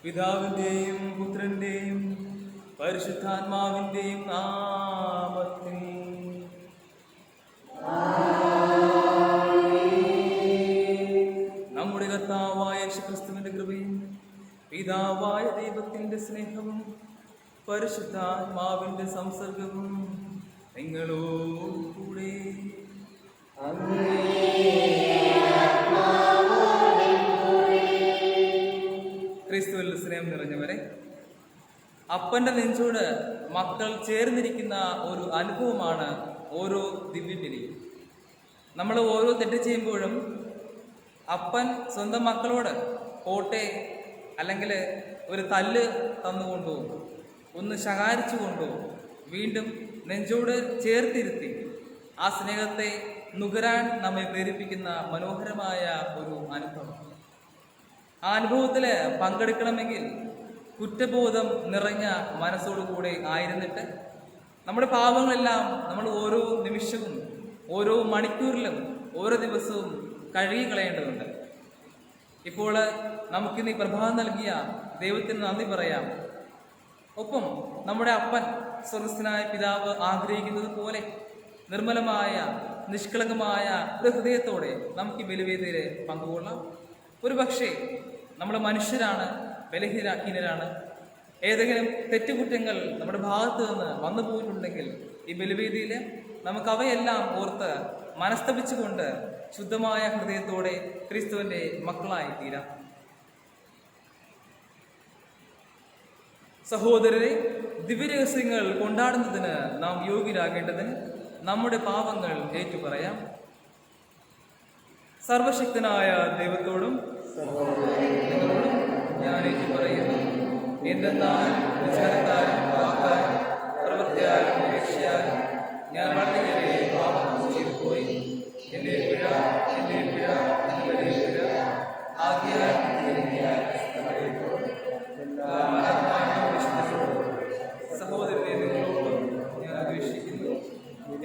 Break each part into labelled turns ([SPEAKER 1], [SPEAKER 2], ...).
[SPEAKER 1] പിതാവിന്റെയും പുത്രന്റെയും പരിശുദ്ധാത്മാവിന്റെയും നാമത്തിൽ നമ്മുടെ കർത്താവായ യേശുക്രിസ്തുവിന്റെ കൃപയും പിതാവായ ദൈവത്തിന്റെ സ്നേഹവും പരിശുദ്ധാത്മാവിന്റെ സംസർഗവും നിങ്ങളോടുകൂടെ. ക്രിസ്തുവിൽ സ്നേഹം നിറഞ്ഞവരെ, അപ്പന്റെ നെഞ്ചോട് മക്കൾ ചേർന്നിരിക്കുന്ന ഒരു അനുഭവമാണ് ഓരോ ദിവ്യബലിയും. നമ്മൾ ഓരോ തെറ്റ് ചെയ്യുമ്പോഴും അപ്പൻ സ്വന്തം മക്കളോട് കോട്ടെ അല്ലെങ്കിൽ ഒരു തല്ല് തന്നുകൊണ്ടോ ഒന്ന് ശകാരിച്ചു കൊണ്ടോ വീണ്ടും നെഞ്ചോട് ചേർത്തിരുത്തി ആ സ്നേഹത്തെ നുകരാൻ നമ്മെ പ്രേരിപ്പിക്കുന്ന മനോഹരമായ ഒരു അനുഭവം. ആ അനുഭവത്തിൽ പങ്കെടുക്കണമെങ്കിൽ കുറ്റബോധം നിറഞ്ഞ മനസ്സോടുകൂടെ ആയിരുന്നിട്ട് നമ്മുടെ പാപങ്ങളെല്ലാം നമ്മൾ ഓരോ നിമിഷവും ഓരോ മണിക്കൂറിലും ഓരോ ദിവസവും കഴുകി കളയേണ്ടതുണ്ട്. ഇപ്പോൾ നമുക്കിന്ന് ഈ പ്രഭാതം നൽകിയ ദൈവത്തിന് നന്ദി പറയാം. ഒപ്പം നമ്മുടെ അപ്പൻ സ്വർഗസ്ഥനായ പിതാവ് ആഗ്രഹിക്കുന്നത് പോലെ നിർമ്മലമായ നിഷ്കളങ്കമായ ഹൃദയത്തോടെ നമുക്ക് ഈ ബലിവേദിയിൽ പങ്കുകൊള്ളാം. ഒരു പക്ഷേ നമ്മൾ മനുഷ്യരാണ്, ബലഹീനരാണ്. ഏതെങ്കിലും തെറ്റുകുറ്റങ്ങൾ നമ്മുടെ ഭാഗത്ത് നിന്ന് വന്നു പോയിട്ടുണ്ടെങ്കിൽ ഈ ബലിവേദിയിൽ നമുക്ക് അവയെല്ലാം ഓർത്ത് മനസ്തപിച്ചുകൊണ്ട് ശുദ്ധമായ ഹൃദയത്തോടെ ക്രിസ്തുവിൻ്റെ മക്കളായി തീരാം. സഹോദരരെ, ദിവ്യരഹസ്യങ്ങൾ കൊണ്ടാടുന്നതിന് നാം യോഗ്യരാകേണ്ടതിന് നമ്മുടെ പാപങ്ങൾ ഏറ്റുപറയാം. സർവശക്തനായ ദൈവത്തോടും നിങ്ങളോടും ഞാൻ ഏറ്റുപറയുന്നു. എന്തെന്നാൽ വിചാരത്താലും വാക്കാലും പ്രവൃത്തിയാലും ഉപേക്ഷയാലും ഞാൻ വളരെയേറെ പാപം ചെയ്തു പോയി. എൻ്റെ പിഴ ആകിയാൽ സഹോദരനെ നിങ്ങളോടും ഞാൻ അപേക്ഷിക്കുന്നു.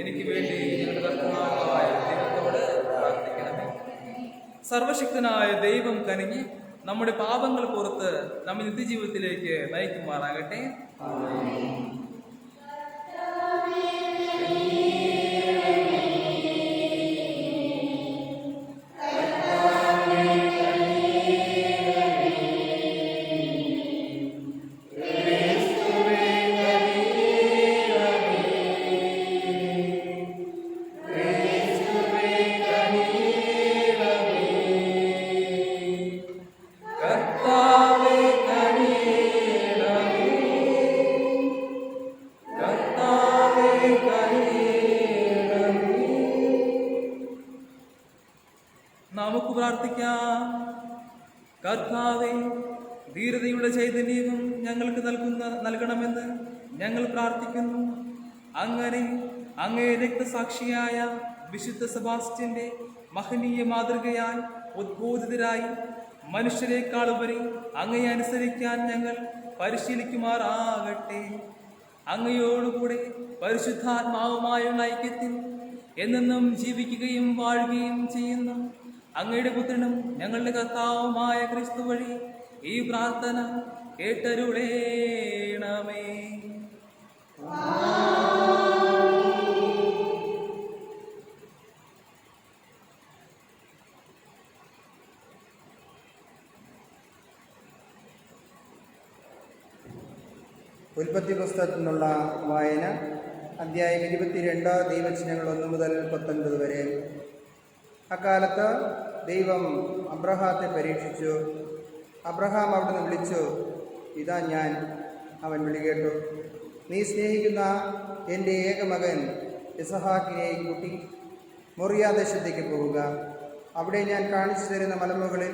[SPEAKER 1] എനിക്ക് വേണ്ടി ഞങ്ങളുടെ കർത്താവായ ദൈവത്തോട് പ്രാർത്ഥിക്കണമേ. സർവശക്തനായ ദൈവം കനിഞ്ഞ് നമ്മുടെ പാപങ്ങൾ പുറത്ത് നമ്മെ നിത്യജീവിതത്തിലേക്ക് നയിക്കുമാറാകട്ടെ. നമുക്ക് പ്രാർത്ഥിക്കാം. കർത്താവേ, ധീരതയുടെ ചൈതന്യവും ഞങ്ങൾക്ക് നൽകണമെന്ന് ഞങ്ങൾ പ്രാർത്ഥിക്കുന്നു. അങ്ങനെ അങ്ങേ രക്തസാക്ഷിയായ വിശുദ്ധ സെബാസ്റ്റ്യന്റെ മഹനീയ മാതൃകയാൽ ഉദ്ബോധിതരായി മനുഷ്യരെക്കാളുപരി അങ്ങയെ അനുസരിക്കാൻ ഞങ്ങൾ പരിശീലിക്കുമാറാകട്ടെ. അങ്ങയോടുകൂടെ പരിശുദ്ധാത്മാവുമായുള്ള ഐക്യത്തിൽ എന്നെന്നും ജീവിക്കുകയും വാഴുകയും ചെയ്യുന്നു അങ്ങയുടെ പുത്രനും ഞങ്ങളുടെ കർത്താവുമായ ക്രിസ്തു വഴി ഈ പ്രാർത്ഥന കേട്ടരുളേണമേ.
[SPEAKER 2] ഉൽപ്പത്തി പുസ്തകത്തിൽ നിന്നുള്ള വായന, അധ്യായം 22, ദൈവചിഹ്നങ്ങൾ 1 മുതൽ 19 വരെ. അക്കാലത്ത് ദൈവം അബ്രഹാത്തെ പരീക്ഷിച്ചു. അബ്രഹാം അവിടുന്ന് വിളിച്ചു, ഇതാ ഞാൻ. അവൻ വിളി കേട്ടു. നീ സ്നേഹിക്കുന്ന എൻ്റെ ഏകമകൻ ഇസഹാക്കിനെ കൂട്ടി മൊറിയാ ദേശത്തേക്ക് പോവുക. അവിടെ ഞാൻ കാണിച്ചു തരുന്ന മലമുകളിൽ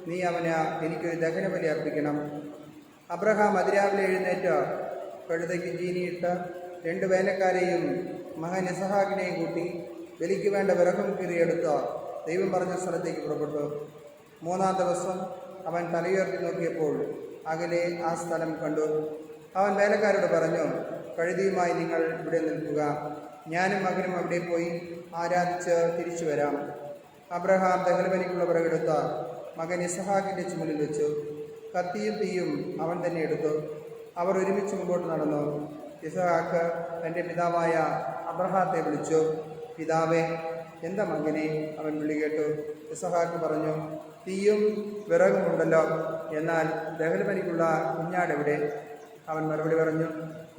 [SPEAKER 2] നീ അവന് എനിക്കൊരു ദഹനബലി അർപ്പിക്കണം. അബ്രഹാം അതിരാവിലെ എഴുന്നേറ്റ് കഴുതയ്ക്ക് ജീനിയിട്ട് 2 വേലക്കാരെയും മകൻ ഇസഹാക്കിനെയും കൂട്ടി ബലിക്ക് വേണ്ട വിറകും കീറിയെടുത്ത് ദൈവം പറഞ്ഞ സ്ഥലത്തേക്ക് പുറപ്പെട്ടു. 3-ാം ദിവസം അവൻ തലയുയർത്തി നോക്കിയപ്പോൾ അകലെ ആ സ്ഥലം കണ്ടു. അവൻ വേലക്കാരോട് പറഞ്ഞു, കഴുതിയുമായി നിങ്ങൾ ഇവിടെ നിൽക്കുക, ഞാനും മകനും അവിടെ പോയി ആരാധിച്ച് തിരിച്ചു വരാം. അബ്രഹാം ദഹനബലിക്കുള്ള വിറകെടുത്ത മകൻ ഇസഹാക്കിൻ്റെ ചുമലിൽ വെച്ചു. കത്തിയും തീയും അവൻ തന്നെ എടുത്തു. അവർ ഒരുമിച്ച് മുമ്പോട്ട് നടന്നു. ഇസഹാക്ക് തൻ്റെ പിതാവായ അബ്രഹാത്തെ വിളിച്ചു. പിതാവേ, എന്താ മകനെ? അവൻ വിളി കേട്ടു. ഇസഹാക്ക് പറഞ്ഞു, തീയും വിറകുമുണ്ടല്ലോ, എന്നാൽ ദഹനബലിക്കുള്ള കുഞ്ഞാടെവിടെ? അവൻ മറുപടി പറഞ്ഞു,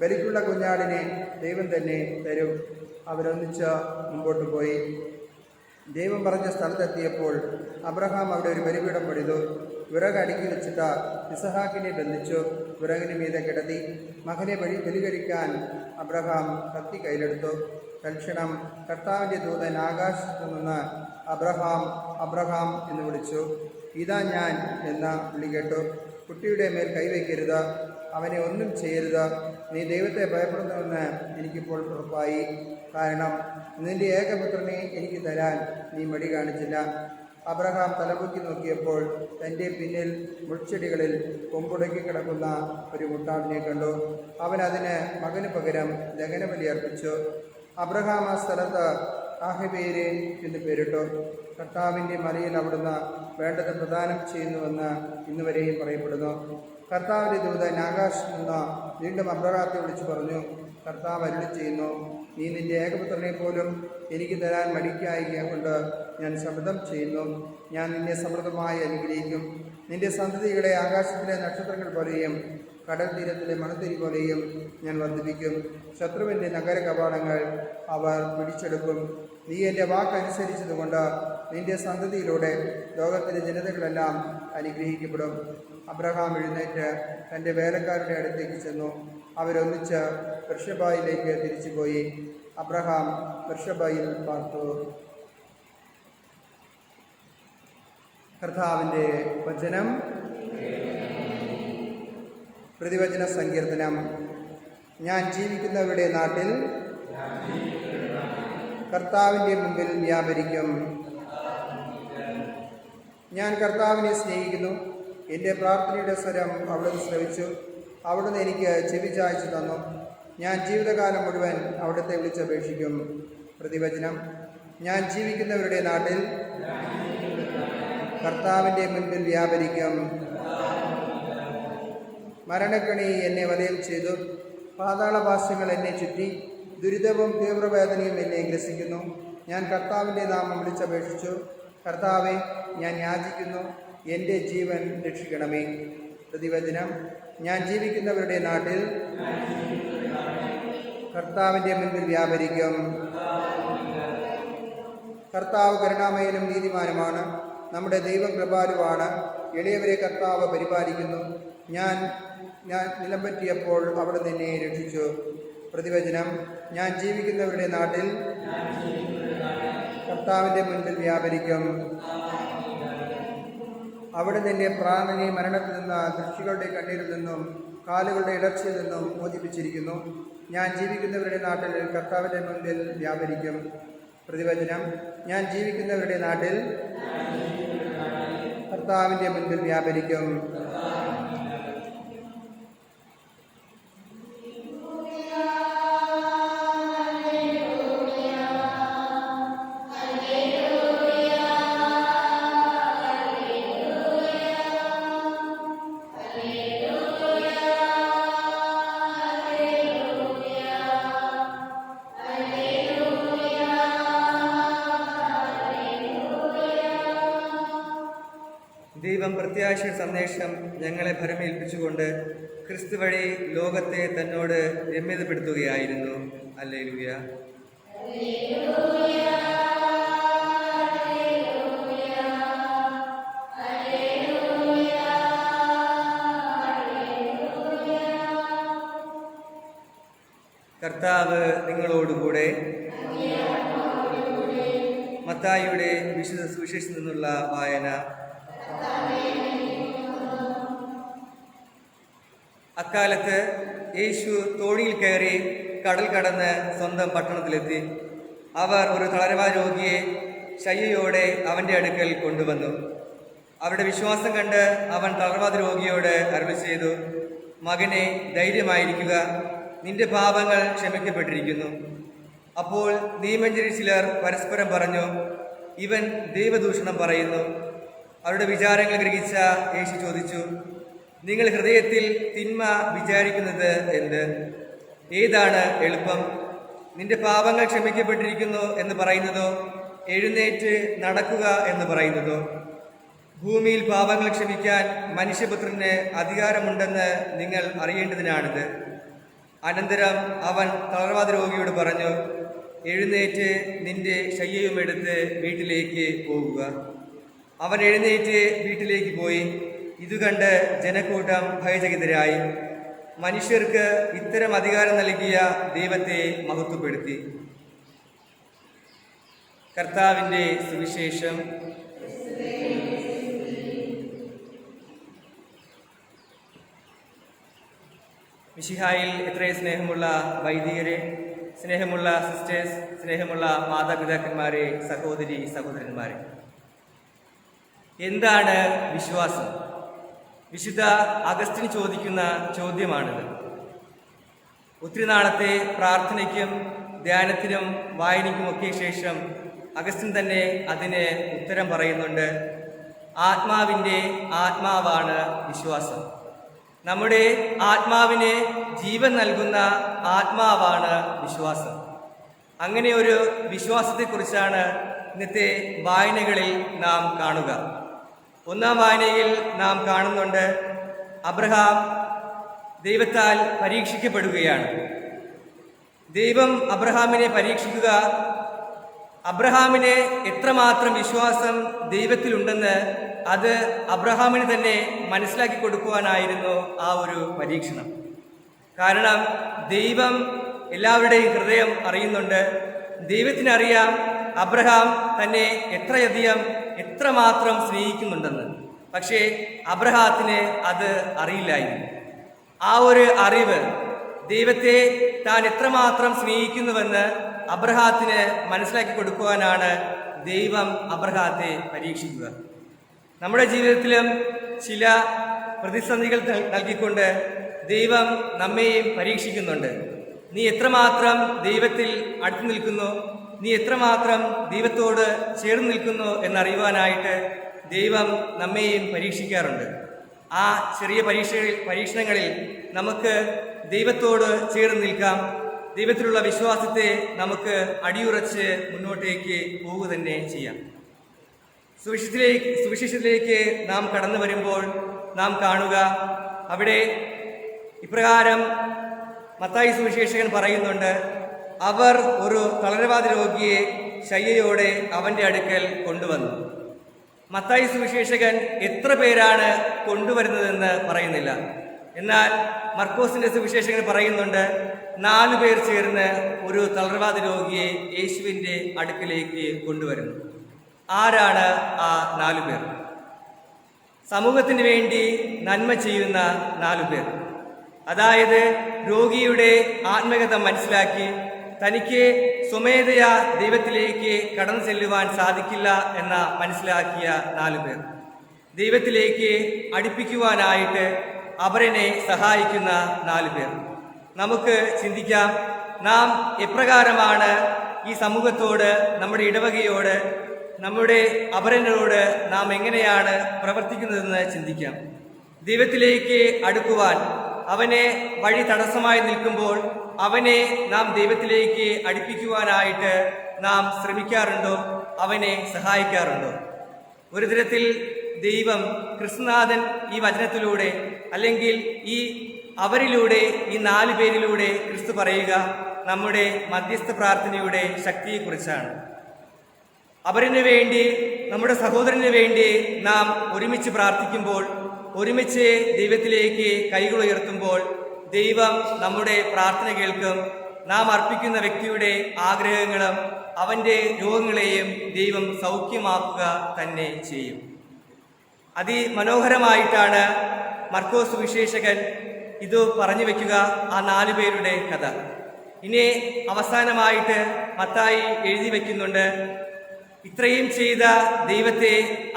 [SPEAKER 2] ബലിക്കുള്ള കുഞ്ഞാടിനെ ദൈവം തന്നെ തരും. അവരൊന്നിച്ച് മുമ്പോട്ട് പോയി. ദൈവം പറഞ്ഞ സ്ഥലത്തെത്തിയപ്പോൾ അബ്രഹാം അവിടെ ഒരു ബലിപീഠം പണിതു. വിറക് അടുക്കി വെച്ചിട്ട് ഇസഹാക്കിനെ ബന്ധിച്ചു. വിറകിന് മീതെ കിടത്തി. മകനെ ബലി കഴിക്കാൻ അബ്രഹാം കത്തി കയ്യിലെടുത്തു. തൽക്ഷണം കർത്താവിൻ്റെ ദൂതൻ ആകാശത്തു നിന്ന് അബ്രഹാം, അബ്രഹാം എന്ന് വിളിച്ചു. ഇതാ ഞാൻ എന്ന വിളി കേട്ടു. കുട്ടിയുടെ മേൽ കൈവയ്ക്കരുത്, അവനെ ഒന്നും ചെയ്യരുത്. നീ ദൈവത്തെ ഭയപ്പെടുന്നുവെന്ന് എനിക്കിപ്പോൾ ഉറപ്പായി. കാരണം നിന്റെ ഏകപുത്രനെ എനിക്ക് തരാൻ നീ മടി കാണിച്ചില്ല. അബ്രഹാം തലപൊക്കി നോക്കിയപ്പോൾ തൻ്റെ പിന്നിൽ മുൾച്ചെടികളിൽ കൊമ്പുടക്കി കിടക്കുന്ന ഒരു മുട്ടാടിനെ കണ്ടു. അവൻ അതിന് മകന് പകരം ദഹനബലി അർപ്പിച്ചു. അബ്രഹാം ആ സ്ഥലത്ത് ആഹബേര് എന്ന് പേരിട്ടു. കർത്താവിൻ്റെ മലയിൽ അവിടുന്ന് വേണ്ടത് പ്രദാനം ചെയ്യുന്നുവെന്ന് ഇന്നുവരെയും പറയപ്പെടുന്നു. കർത്താവിൻ്റെ ദൂതൻ ആകാശത്ത് നിന്ന് വീണ്ടും അബ്രഹാത്തെ വിളിച്ചു പറഞ്ഞു, കർത്താവ് അരുളി ചെയ്യുന്നു, നീ നിന്റെ ഏകപുത്രനെ പോലും എനിക്ക് തരാൻ മടിക്കായിക കൊണ്ട് ഞാൻ ശപഥം ചെയ്യുന്നു. ഞാൻ നിന്നെ സമൃദ്ധമായി അനുഗ്രഹിക്കും. നിന്റെ സന്തതികളെ ആകാശത്തിലെ നക്ഷത്രങ്ങൾ പോലെയും കടൽ തീരത്തിലെ മണത്തിരി പോലെയും ഞാൻ വർദ്ധിപ്പിക്കും. ശത്രുവിൻ്റെ നഗര കവാടങ്ങൾ അവർ പിടിച്ചെടുക്കും. നീ എൻ്റെ വാക്കനുസരിച്ചതുകൊണ്ട് നിന്റെ സന്തതിയിലൂടെ ലോകത്തിലെ ജനതകളെല്ലാം അനുഗ്രഹിക്കപ്പെടും. അബ്രഹാം എഴുന്നേറ്റ് തൻ്റെ വേലക്കാരുടെ അടുത്തേക്ക് ചെന്നു. അവരൊന്നിച്ച് ബർഷബായിലേക്ക് തിരിച്ചുപോയി. അബ്രഹാം ബർഷബായിൽ പാർത്തു. കർത്താവിൻ്റെ വചനം. പ്രതിവചന സങ്കീർത്തനം. ഞാൻ ജീവിക്കുന്നവരുടെ നാട്ടിൽ കർത്താവിൻ്റെ മുമ്പിൽ വ്യാപരിക്കും. ഞാൻ കർത്താവിനെ സ്നേഹിക്കുന്നു. എൻ്റെ പ്രാർത്ഥനയുടെ സ്വരം അവിടുന്ന് ശ്രവിച്ചു. അവിടുന്ന് എനിക്ക് ചെവി ചായ്ച്ചു തന്നു. ഞാൻ ജീവിതകാലം മുഴുവൻ അവിടുത്തെ വിളിച്ചപേക്ഷിക്കും. പ്രതിവചനം. ഞാൻ ജീവിക്കുന്നവരുടെ നാട്ടിൽ കർത്താവിൻ്റെ മുൻപിൽ വ്യാപരിക്കും. മരണക്കണി എന്നെ വലയം ചെയ്തു. പാതാളഭാസ്യങ്ങൾ എന്നെ ചുറ്റി. ദുരിതവും തീവ്രവേദനയും എന്നെ ഗ്രസിക്കുന്നു. ഞാൻ കർത്താവിൻ്റെ നാമം വിളിച്ചപേക്ഷിച്ചു. കർത്താവെ, ഞാൻ യാചിക്കുന്നു, എൻ്റെ ജീവൻ രക്ഷിക്കണമേ. പ്രതിവചനം. ഞാൻ ജീവിക്കുന്നവരുടെ നാട്ടിൽ കർത്താവിൻ്റെ മുൻപിൽ വ്യാപരിക്കും. കർത്താവ് കരുണാമയനും നീതിമാനുമാണ്. നമ്മുടെ ദൈവം കൃപാലുവാണ്. എളിയവരെ കർത്താവ് പരിപാലിക്കുന്നു. ഞാൻ നിലംപറ്റിയപ്പോൾ അവിടെ നിന്നെ രക്ഷിച്ചു. പ്രതിവചനം. ഞാൻ ജീവിക്കുന്നവരുടെ നാട്ടിൽ കർത്താവിൻ്റെ മുൻപിൽ വ്യാപരിക്കും. അവിടെ നിന്റെ പ്രാണനെ മരണത്തിൽ നിന്ന്, കൃഷികളുടെ കണ്ണീരിൽ നിന്നും, കാലുകളുടെ ഇടർച്ചയിൽ നിന്നും മോചിപ്പിച്ചിരിക്കുന്നു. ഞാൻ ജീവിക്കുന്നവരുടെ നാട്ടിൽ കർത്താവിൻ്റെ മുൻപിൽ വ്യാപരിക്കും. പ്രതിവചനം. ഞാൻ ജീവിക്കുന്നവരുടെ നാട്ടിൽ കർത്താവിൻ്റെ മുൻപിൽ വ്യാപരിക്കും.
[SPEAKER 3] ദൈവം പ്രത്യാശയുടെ സന്ദേശം ഞങ്ങളെ ഭരമേൽപ്പിച്ചുകൊണ്ട് ക്രിസ്തു വഴി ലോകത്തെ തന്നോട് രമ്യതപ്പെടുത്തുകയായിരുന്നു. ഹല്ലേലൂയ. കർത്താവ് നിങ്ങളോടുകൂടെ. മത്തായിയുടെ വിശുദ്ധ സുവിശേഷത്തിൽ നിന്നുള്ള വായന. അക്കാലത്ത് യേശു തോണിയിൽ കയറി കടൽ കടന്ന് സ്വന്തം പട്ടണത്തിലെത്തി. അവർ ഒരു തളർവാദ രോഗിയെ ശയ്യയോടെ അവൻ്റെ അടുക്കൽ കൊണ്ടുവന്നു. അവരുടെ വിശ്വാസം കണ്ട് അവൻ തളർവാദ രോഗിയോട് അരുളി ചെയ്തു, മകനെ, ധൈര്യമായിരിക്കുക, നിന്റെ പാപങ്ങൾ ക്ഷമിക്കപ്പെട്ടിരിക്കുന്നു. അപ്പോൾ നിയമജ്ഞരിൽ ചിലർ പരസ്പരം പറഞ്ഞു, ഇവൻ ദൈവദൂഷണം പറയുന്നു. അവരുടെ വിചാരങ്ങൾ ഗ്രഹിച്ച യേശു ചോദിച്ചു, നിങ്ങൾ ഹൃദയത്തിൽ തിന്മ വിചാരിക്കുന്നത് എന്ത്? ഏതാണ് എളുപ്പം? നിന്റെ പാപങ്ങൾ ക്ഷമിക്കപ്പെട്ടിരിക്കുന്നു എന്ന് പറയുന്നതോ എഴുന്നേറ്റ് നടക്കുക എന്ന് പറയുന്നതോ? ഭൂമിയിൽ പാപങ്ങൾ ക്ഷമിക്കാൻ മനുഷ്യപുത്രന് അധികാരമുണ്ടെന്ന് നിങ്ങൾ അറിയേണ്ടതിനാണിത്. അനന്തരം അവൻ തളർവാദ രോഗിയോട് പറഞ്ഞു, എഴുന്നേറ്റ് നിന്റെ ശയ്യയും എടുത്ത് വീട്ടിലേക്ക് പോകുക. അവൻ എഴുന്നേറ്റ് വീട്ടിലേക്ക് പോയി. ഇതുകണ്ട് ജനക്കൂട്ടം ഭയചകിതരായി. മനുഷ്യർക്ക് ഇത്തരം അധികാരം നൽകിയ ദൈവത്തെ മഹത്വപ്പെടുത്തി. കർത്താവിൻ്റെ സുവിശേഷം. മിശിഹായിൽ എത്രയും സ്നേഹമുള്ള വൈദികരെ, സ്നേഹമുള്ള സിസ്റ്റേഴ്സ്, സ്നേഹമുള്ള മാതാപിതാക്കന്മാരെ, സഹോദരി സഹോദരന്മാരെ, എന്താണ് വിശ്വാസം? വിശുദ്ധ അഗസ്റ്റിൻ ചോദിക്കുന്ന ചോദ്യമാണിത്. ഒത്തിരി നാളത്തെ പ്രാർത്ഥനയ്ക്കും ധ്യാനത്തിനും വായനയ്ക്കുമൊക്കെ ശേഷം അഗസ്റ്റിൻ തന്നെ അതിന് ഉത്തരം പറയുന്നുണ്ട്. ആത്മാവിൻ്റെ ആത്മാവാണ് വിശ്വാസം. നമ്മുടെ ആത്മാവിന് ജീവൻ നൽകുന്ന ആത്മാവാണ് വിശ്വാസം. അങ്ങനെ ഒരു വിശ്വാസത്തെക്കുറിച്ചാണ് ഇന്നത്തെ വായനകളിൽ നാം കാണുക. ഒന്നാം വായനയിൽ നാം കാണുന്നുണ്ട്, അബ്രഹാം ദൈവത്താൽ പരീക്ഷിക്കപ്പെടുകയാണ്. ദൈവം അബ്രഹാമിനെ പരീക്ഷിക്കുക, അബ്രഹാമിന് എത്രമാത്രം വിശ്വാസം ദൈവത്തിലുണ്ടെന്ന് അത് അബ്രഹാമിന് തന്നെ മനസ്സിലാക്കി കൊടുക്കുവാനായിരുന്നു ആ ഒരു പരീക്ഷണം. കാരണം ദൈവം എല്ലാവരുടെയും ഹൃദയം അറിയുന്നുണ്ട്. ദൈവത്തിനറിയാം അബ്രഹാം തന്നെ എത്രമാത്രം സ്നേഹിക്കുന്നുണ്ടെന്ന്. പക്ഷേ അബ്രഹാത്തിന് അത് അറിയില്ലായിരുന്നു. ആ ഒരു അറിവ്, ദൈവത്തെ താൻ എത്രമാത്രം സ്നേഹിക്കുന്നുവെന്ന് അബ്രഹാത്തിന് മനസ്സിലാക്കി കൊടുക്കുവാനാണ് ദൈവം അബ്രഹാത്തെ പരീക്ഷിക്കുക. നമ്മുടെ ജീവിതത്തിലും ചില പ്രതിസന്ധികൾ നൽകിക്കൊണ്ട് ദൈവം നമ്മെയും പരീക്ഷിക്കുന്നുണ്ട്. നീ എത്രമാത്രം ദൈവത്തിൽ അടുത്തു നിൽക്കുന്നു, നീ എത്രമാത്രം ദൈവത്തോട് ചേർന്ന് നിൽക്കുന്നു എന്നറിയുവാനായിട്ട് ദൈവം നമ്മെയും പരീക്ഷിക്കാറുണ്ട്. ആ ചെറിയ പരീക്ഷണങ്ങളിൽ നമുക്ക് ദൈവത്തോട് ചേർന്ന് നിൽക്കാം. ദൈവത്തിലുള്ള വിശ്വാസത്തെ നമുക്ക് അടിയുറച്ച് മുന്നോട്ടേക്ക് പോവുക തന്നെ ചെയ്യാം. സുവിശേഷത്തിലേക്ക് നാം കടന്നു വരുമ്പോൾ നാം കാണുക, അവിടെ ഇപ്രകാരം മത്തായി സുവിശേഷകൻ പറയുന്നുണ്ട്, അവർ ഒരു തളർവാദ രോഗിയെ ശയ്യയോടെ അവൻ്റെ അടുക്കൽ കൊണ്ടുവന്നു. മത്തായി സുവിശേഷകൻ എത്ര പേരാണ് കൊണ്ടുവരുന്നതെന്ന് പറയുന്നില്ല. എന്നാൽ മർക്കോസിന്റെ സുവിശേഷകൻ പറയുന്നുണ്ട്, 4 പേർ ചേർന്ന് ഒരു തളർവാദ രോഗിയെ യേശുവിൻ്റെ അടുക്കിലേക്ക് കൊണ്ടുവരുന്നു. ആരാണ് ആ 4 പേർ? സമൂഹത്തിന് വേണ്ടി നന്മ ചെയ്യുന്ന 4 പേർ. അതായത് രോഗിയുടെ ആത്മകഥ മനസ്സിലാക്കി തനിക്ക് സ്വമേധയാ ദൈവത്തിലേക്ക് കടന്നു ചെല്ലുവാൻ സാധിക്കില്ല എന്ന മനസ്സിലാക്കിയ 4 പേർ. ദൈവത്തിലേക്ക് അടുപ്പിക്കുവാനായിട്ട് അവരനെ സഹായിക്കുന്ന 4 പേർ. നമുക്ക് ചിന്തിക്കാം, നാം എപ്രകാരമാണ് ഈ സമൂഹത്തോട്, നമ്മുടെ ഇടവകയോട്, നമ്മുടെ അപരനോട് നാം എങ്ങനെയാണ് പ്രവർത്തിക്കുന്നതെന്ന് ചിന്തിക്കാം. ദൈവത്തിലേക്ക് അടുക്കുവാൻ അവനെ വഴി തടസ്സമായി നിൽക്കുമ്പോൾ അവനെ നാം ദൈവത്തിലേക്ക് അടുപ്പിക്കുവാനായിട്ട് നാം ശ്രമിക്കാറുണ്ടോ? അവനെ സഹായിക്കാറുണ്ടോ? ഒരു തരത്തിൽ ദൈവം, ക്രിസ്തുനാഥൻ ഈ വചനത്തിലൂടെ അല്ലെങ്കിൽ ഈ അവരിലൂടെ, ഈ 4 പേരിലൂടെ ക്രിസ്തു പറയുക നമ്മുടെ മധ്യസ്ഥ പ്രാർത്ഥനയുടെ ശക്തിയെക്കുറിച്ചാണ്. അവരിന് വേണ്ടി, നമ്മുടെ സഹോദരന് വേണ്ടി നാം ഒരുമിച്ച് പ്രാർത്ഥിക്കുമ്പോൾ, ഒരുമിച്ച് ദൈവത്തിലേക്ക് കൈകൾ ഉയർത്തുമ്പോൾ ദൈവം നമ്മുടെ പ്രാർത്ഥന കേൾക്കും. നാം അർപ്പിക്കുന്ന വ്യക്തിയുടെ ആഗ്രഹങ്ങളും അവൻ്റെ രോഗങ്ങളെയും ദൈവം സൗഖ്യമാക്കുക തന്നെ ചെയ്യും. അതിമനോഹരമായിട്ടാണ് മർക്കോസ് സുവിശേഷകൻ ഇത് പറഞ്ഞു വയ്ക്കുക, ആ 4 പേരുടെ കഥ. ഇനി അവസാനമായിട്ട് മത്തായി എഴുതി വയ്ക്കുന്നുണ്ട്, ഇത്രയും ചെയ്ത ദൈവത്തെ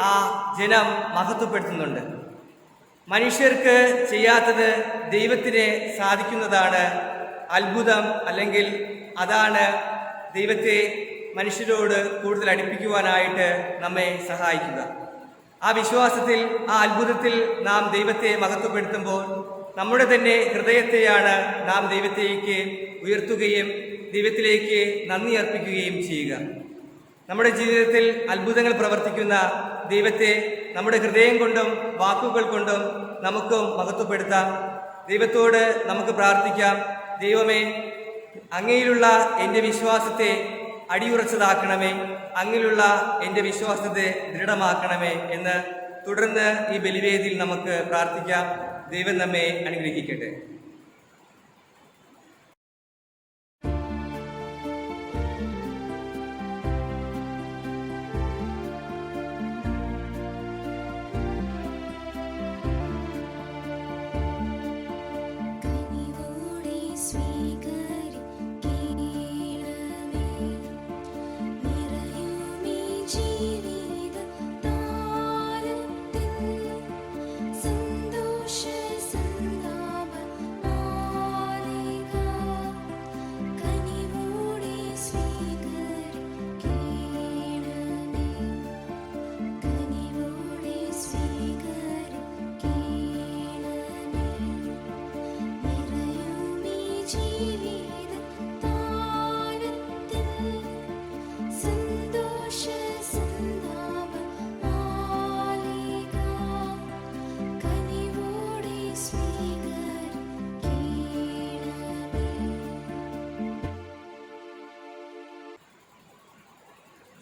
[SPEAKER 3] ആ ജനം മഹത്വപ്പെടുത്തുന്നുണ്ട്. മനുഷ്യർക്ക് ചെയ്യാത്തത് ദൈവത്തിന് സാധിക്കുന്നതാണ് അത്ഭുതം, അല്ലെങ്കിൽ അതാണ് ദൈവത്തെ മനുഷ്യരോട് കൂടുതൽ അടുപ്പിക്കുവാനായിട്ട് നമ്മെ സഹായിക്കുക. ആ വിശ്വാസത്തിൽ, ആ അത്ഭുതത്തിൽ നാം ദൈവത്തെ മഹത്വപ്പെടുത്തുമ്പോൾ നമ്മുടെ തന്നെ ഹൃദയത്തെയാണ് നാം ദൈവത്തേക്ക് ഉയർത്തുകയും ദൈവത്തിലേക്ക് നന്ദി അർപ്പിക്കുകയും ചെയ്യുക. നമ്മുടെ ജീവിതത്തിൽ അത്ഭുതങ്ങൾ പ്രവർത്തിക്കുന്ന ദൈവത്തെ നമ്മുടെ ഹൃദയം കൊണ്ടും വാക്കുകൾ കൊണ്ടും നമുക്കും മഹത്വപ്പെടുത്താം. ദൈവത്തോട് നമുക്ക് പ്രാർത്ഥിക്കാം, ദൈവമേ, അങ്ങയിലുള്ള എൻ്റെ വിശ്വാസത്തെ അടിയുറച്ചതാക്കണമേ, അങ്ങിലുള്ള എൻ്റെ വിശ്വാസത്തെ ദൃഢമാക്കണമേ എന്ന് തുടർന്ന് ഈ ബലിവേദിയിൽ നമുക്ക് പ്രാർത്ഥിക്കാം. ദൈവം നമ്മെ അനുഗ്രഹിക്കട്ടെ.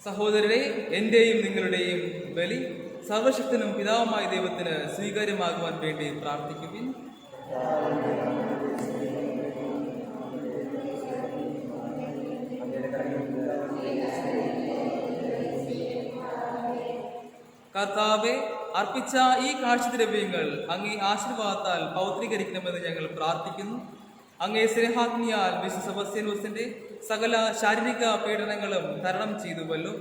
[SPEAKER 1] സഹോദരരെ, എൻ്റെയും നിങ്ങളുടെയും ബലി സർവശക്തനും പിതാവുമായ ദൈവത്തിന് സ്വീകാര്യമാകുവാൻ വേണ്ടി പ്രാർത്ഥിക്കുവിൻ. കർത്താവെ, അർപ്പിച്ച ഈ കാഴ്ചദ്രവ്യങ്ങൾ അങ്ങേ ആശീർവാദത്താൽ പൗത്രീകരിക്കണമെന്ന് ഞങ്ങൾ പ്രാർത്ഥിക്കുന്നു. അങ്ങേ സ്നേഹാഗ്നിയാൽ വിശുദ്ധ സെബസ്ത്യാനോസിന്റെ സകല ശാരീരിക പീഡനങ്ങളും തരണം ചെയ്തുവല്ലോ.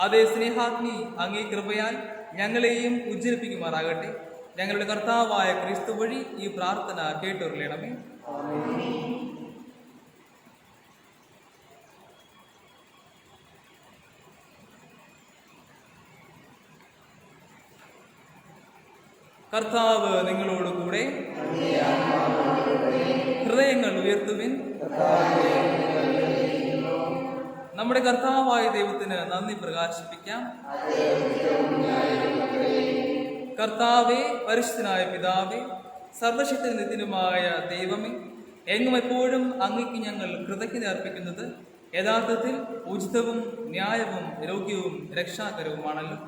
[SPEAKER 1] അതേ സ്നേഹാഗ്നി അങ്ങേ കൃപയാൽ ഞങ്ങളെയും ഉജ്ജ്വലിപ്പിക്കുമാറാകട്ടെ. ഞങ്ങളുടെ കർത്താവായ ക്രിസ്തു വഴി ഈ പ്രാർത്ഥന കേട്ടുകൊള്ളണമേ. കർത്താവ് നിങ്ങളോടുകൂടെ. ഹൃദയങ്ങൾ ഉയർത്തുവിൻ. നമ്മുടെ കർത്താവായ ദൈവത്തിന് നന്ദി പ്രകാശിപ്പിക്കാം. കർത്താവേ, പരിശുദ്ധനായ പിതാവേ, സർവശക്തി നിത്യനുമായ ദൈവമേ, എങ്ങും എപ്പോഴും അങ്ങയ്ക്ക് ഞങ്ങൾ കൃതജ്ഞത അർപ്പിക്കുന്നത് യഥാർത്ഥത്തിൽ ഉചിതവും ന്യായവും യോഗ്യവും രക്ഷാകരവുമാണല്ലോ.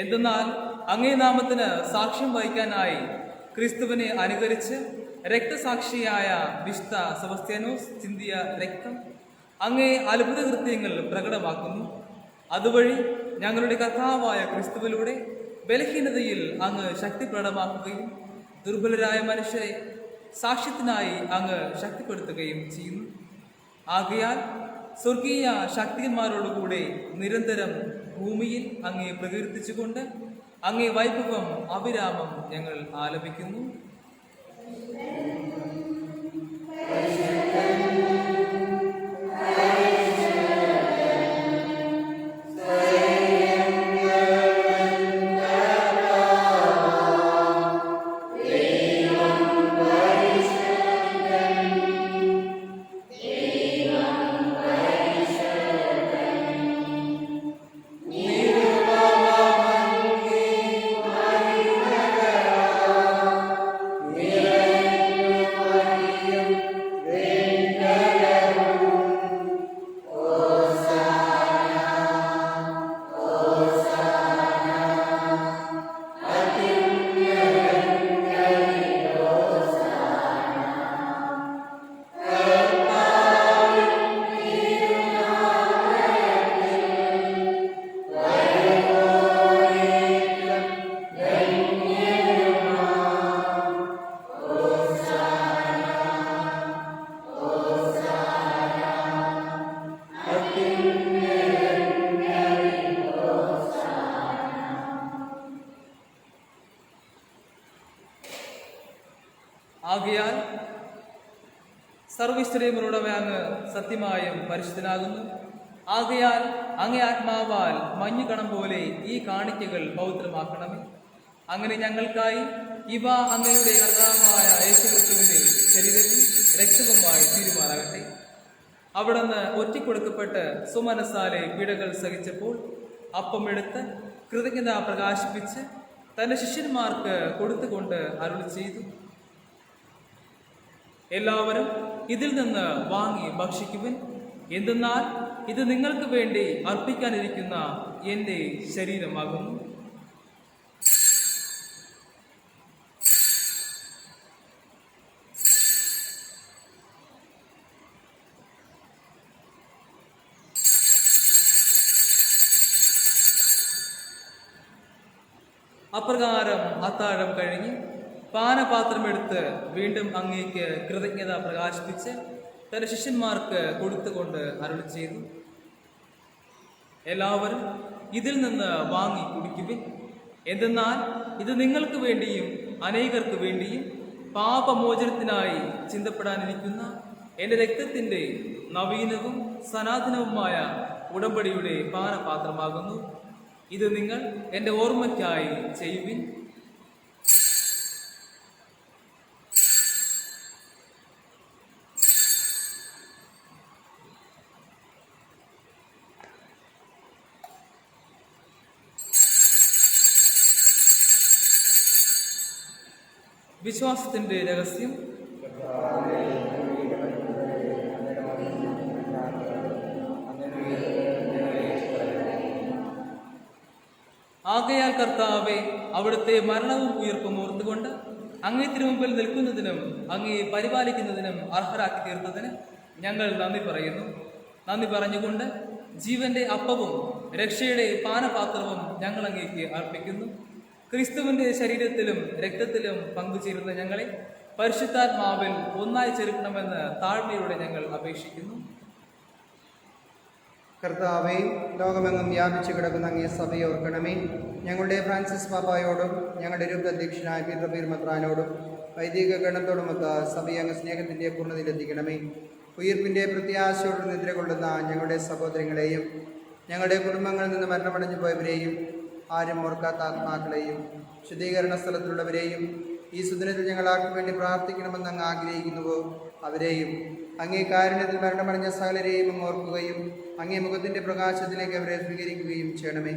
[SPEAKER 1] എന്തെന്നാൽ അങ്ങേ നാമത്തിന് സാക്ഷ്യം വഹിക്കാനായി ക്രിസ്തുവിനെ അനുകരിച്ച് രക്തസാക്ഷിയായ വിശുദ്ധ സെബസ്ത്യാനോസ് ചിന്തിയ രക്തം അങ്ങേ അത്ഭുത കൃത്യങ്ങൾ പ്രകടമാക്കുന്നു. അതുവഴി ഞങ്ങളുടെ കർത്താവായ ക്രിസ്തുവിലൂടെ ബലഹീനതയിൽ അങ്ങ് ശക്തി പ്രകടമാക്കുകയും ദുർബലരായ മനുഷ്യരെ സാക്ഷ്യത്തിനായി അങ്ങ് ശക്തിപ്പെടുത്തുകയും ചെയ്യുന്നു. ആകയാൽ സ്വർഗീയ ശക്തിന്മാരോടുകൂടെ നിരന്തരം ഭൂമിയിൽ അങ്ങേ പ്രകീർത്തിച്ചുകൊണ്ട് അങ്ങേ വൈഭവം അവിരാമം ഞങ്ങൾ ആലപിക്കുന്നു. ആകയാൽ സർവീശ്വരയുമുള്ളവ അങ്ങ് സത്യമായും പരിശുദ്ധനാകുന്നു. ആകയാൽ അങ്ങേ ആത്മാവാൽ മഞ്ഞുകണം പോലെ ഈ കാണിക്കകൾ പൗത്രമാക്കണമേ. അങ്ങനെ ഞങ്ങൾക്കായി ഇവ അങ്ങയുടെ കർത്താവായ യേശുക്രിസ്തുവിന്റെ ശരീരവും രക്തവുമായി തീരുമാനാകട്ടെ. അവിടുന്ന് ഒറ്റിക്കൊടുക്കപ്പെട്ട് സുമനസാലെ പീഡകൾ സഹിച്ചപ്പോൾ അപ്പമെടുത്ത് കൃതജ്ഞത പ്രകാശിപ്പിച്ച് തന്റെ ശിഷ്യന്മാർക്ക് കൊടുത്തുകൊണ്ട് അരുളി ചെയ്തു, എല്ലാവരും ഇതിൽ നിന്ന് വാങ്ങി ഭക്ഷിക്കുവിൻ. എന്തെന്നാൽ ഇത് നിങ്ങൾക്ക് വേണ്ടി അർപ്പിക്കാനിരിക്കുന്ന എൻ്റെ ശരീരമാകുന്നു. അപ്രകാരം അത്താഴം കഴിഞ്ഞ് പാനപാത്രമെടുത്ത് വീണ്ടും അങ്ങേക്ക് കൃതജ്ഞത പ്രകാശിപ്പിച്ച് തന്റെ ശിഷ്യന്മാർക്ക് കൊടുത്തുകൊണ്ട് അരുളി ചെയ്തു, എല്ലാവരും ഇതിൽ നിന്ന് വാങ്ങി കുടിക്കുവിൻ. എന്തെന്നാൽ ഇത് നിങ്ങൾക്ക് വേണ്ടിയും അനേകർക്ക് വേണ്ടിയും പാപമോചനത്തിനായി ചിന്തപ്പെടാനിരിക്കുന്ന എൻ്റെ രക്തത്തിൻ്റെ നവീനവും സനാതനവുമായ ഉടമ്പടിയുടെ പാനപാത്രമാകുന്നു. ഇത് നിങ്ങൾ എൻ്റെ ഓർമ്മയ്ക്കായി ചെയ്യുവിൻ. വിശ്വാസത്തിൻ്റെ രഹസ്യം. ആകയാൽ കർത്താവെ, അവിടുത്തെ മരണവും ഉയർപ്പും ഓർത്തുകൊണ്ട് അങ്ങേ തിരുമുമ്പിൽ നിൽക്കുന്നതിനും അങ്ങേ പരിപാലിക്കുന്നതിനും അർഹരാക്കി തീർത്തതിന് ഞങ്ങൾ നന്ദി പറയുന്നു. നന്ദി പറഞ്ഞുകൊണ്ട് ജീവന്റെ അപ്പവും രക്ഷയുടെ പാനപാത്രവും ഞങ്ങൾ അങ്ങേക്ക് അർപ്പിക്കുന്നു. ക്രിസ്തുവിന്റെ ശരീരത്തിലും രക്തത്തിലും പങ്കുചേരുന്ന ഞങ്ങളെ പരിശുദ്ധാത്മാവിൽ ഒന്നായി ചേർക്കണമെന്ന് താഴ്മയോടെ ഞങ്ങൾ അപേക്ഷിക്കുന്നു.
[SPEAKER 2] കർത്താവെ, ലോകമെങ്ങും വ്യാപിച്ചു കിടക്കുന്ന അങ്ങേ സഭയെ ഓർക്കണമേ. ഞങ്ങളുടെ ഫ്രാൻസിസ് പാപ്പായോടും ഞങ്ങളുടെ രൂപതധ്യക്ഷനായ പീറ്റർ മെത്രാനോടും വൈദിക ഗണത്തോടുമൊത്ത സഭയെ അങ്ങ് സ്നേഹത്തിൻ്റെ പൂർണ്ണതയിലെത്തിക്കണമേ. ഉയിർപ്പിൻ്റെ പ്രത്യാശയോട് നിദ്ര കൊള്ളുന്ന ഞങ്ങളുടെ സഹോദരങ്ങളെയും ഞങ്ങളുടെ കുടുംബങ്ങളിൽ നിന്ന് മരണമടഞ്ഞു പോയവരെയും ആരും ഓർക്കാത്ത ആത്മാക്കളെയും ശുദ്ധീകരണ സ്ഥലത്തുള്ളവരെയും ഈ സുദിനത്തിൽ ഞങ്ങൾക്ക് വേണ്ടി പ്രാർത്ഥിക്കണമെന്ന് അങ്ങ് ആഗ്രഹിക്കുന്നുവോ അവരെയും അങ്ങേ കാരുണ്യത്തിൽ മരണമടഞ്ഞ സകലരെയും അങ്ങ് ഓർക്കുകയും അങ്ങേ മുഖത്തിൻ്റെ പ്രകാശത്തിലേക്ക് അവരെ സ്വീകരിക്കുകയും ചെയ്യണമേ.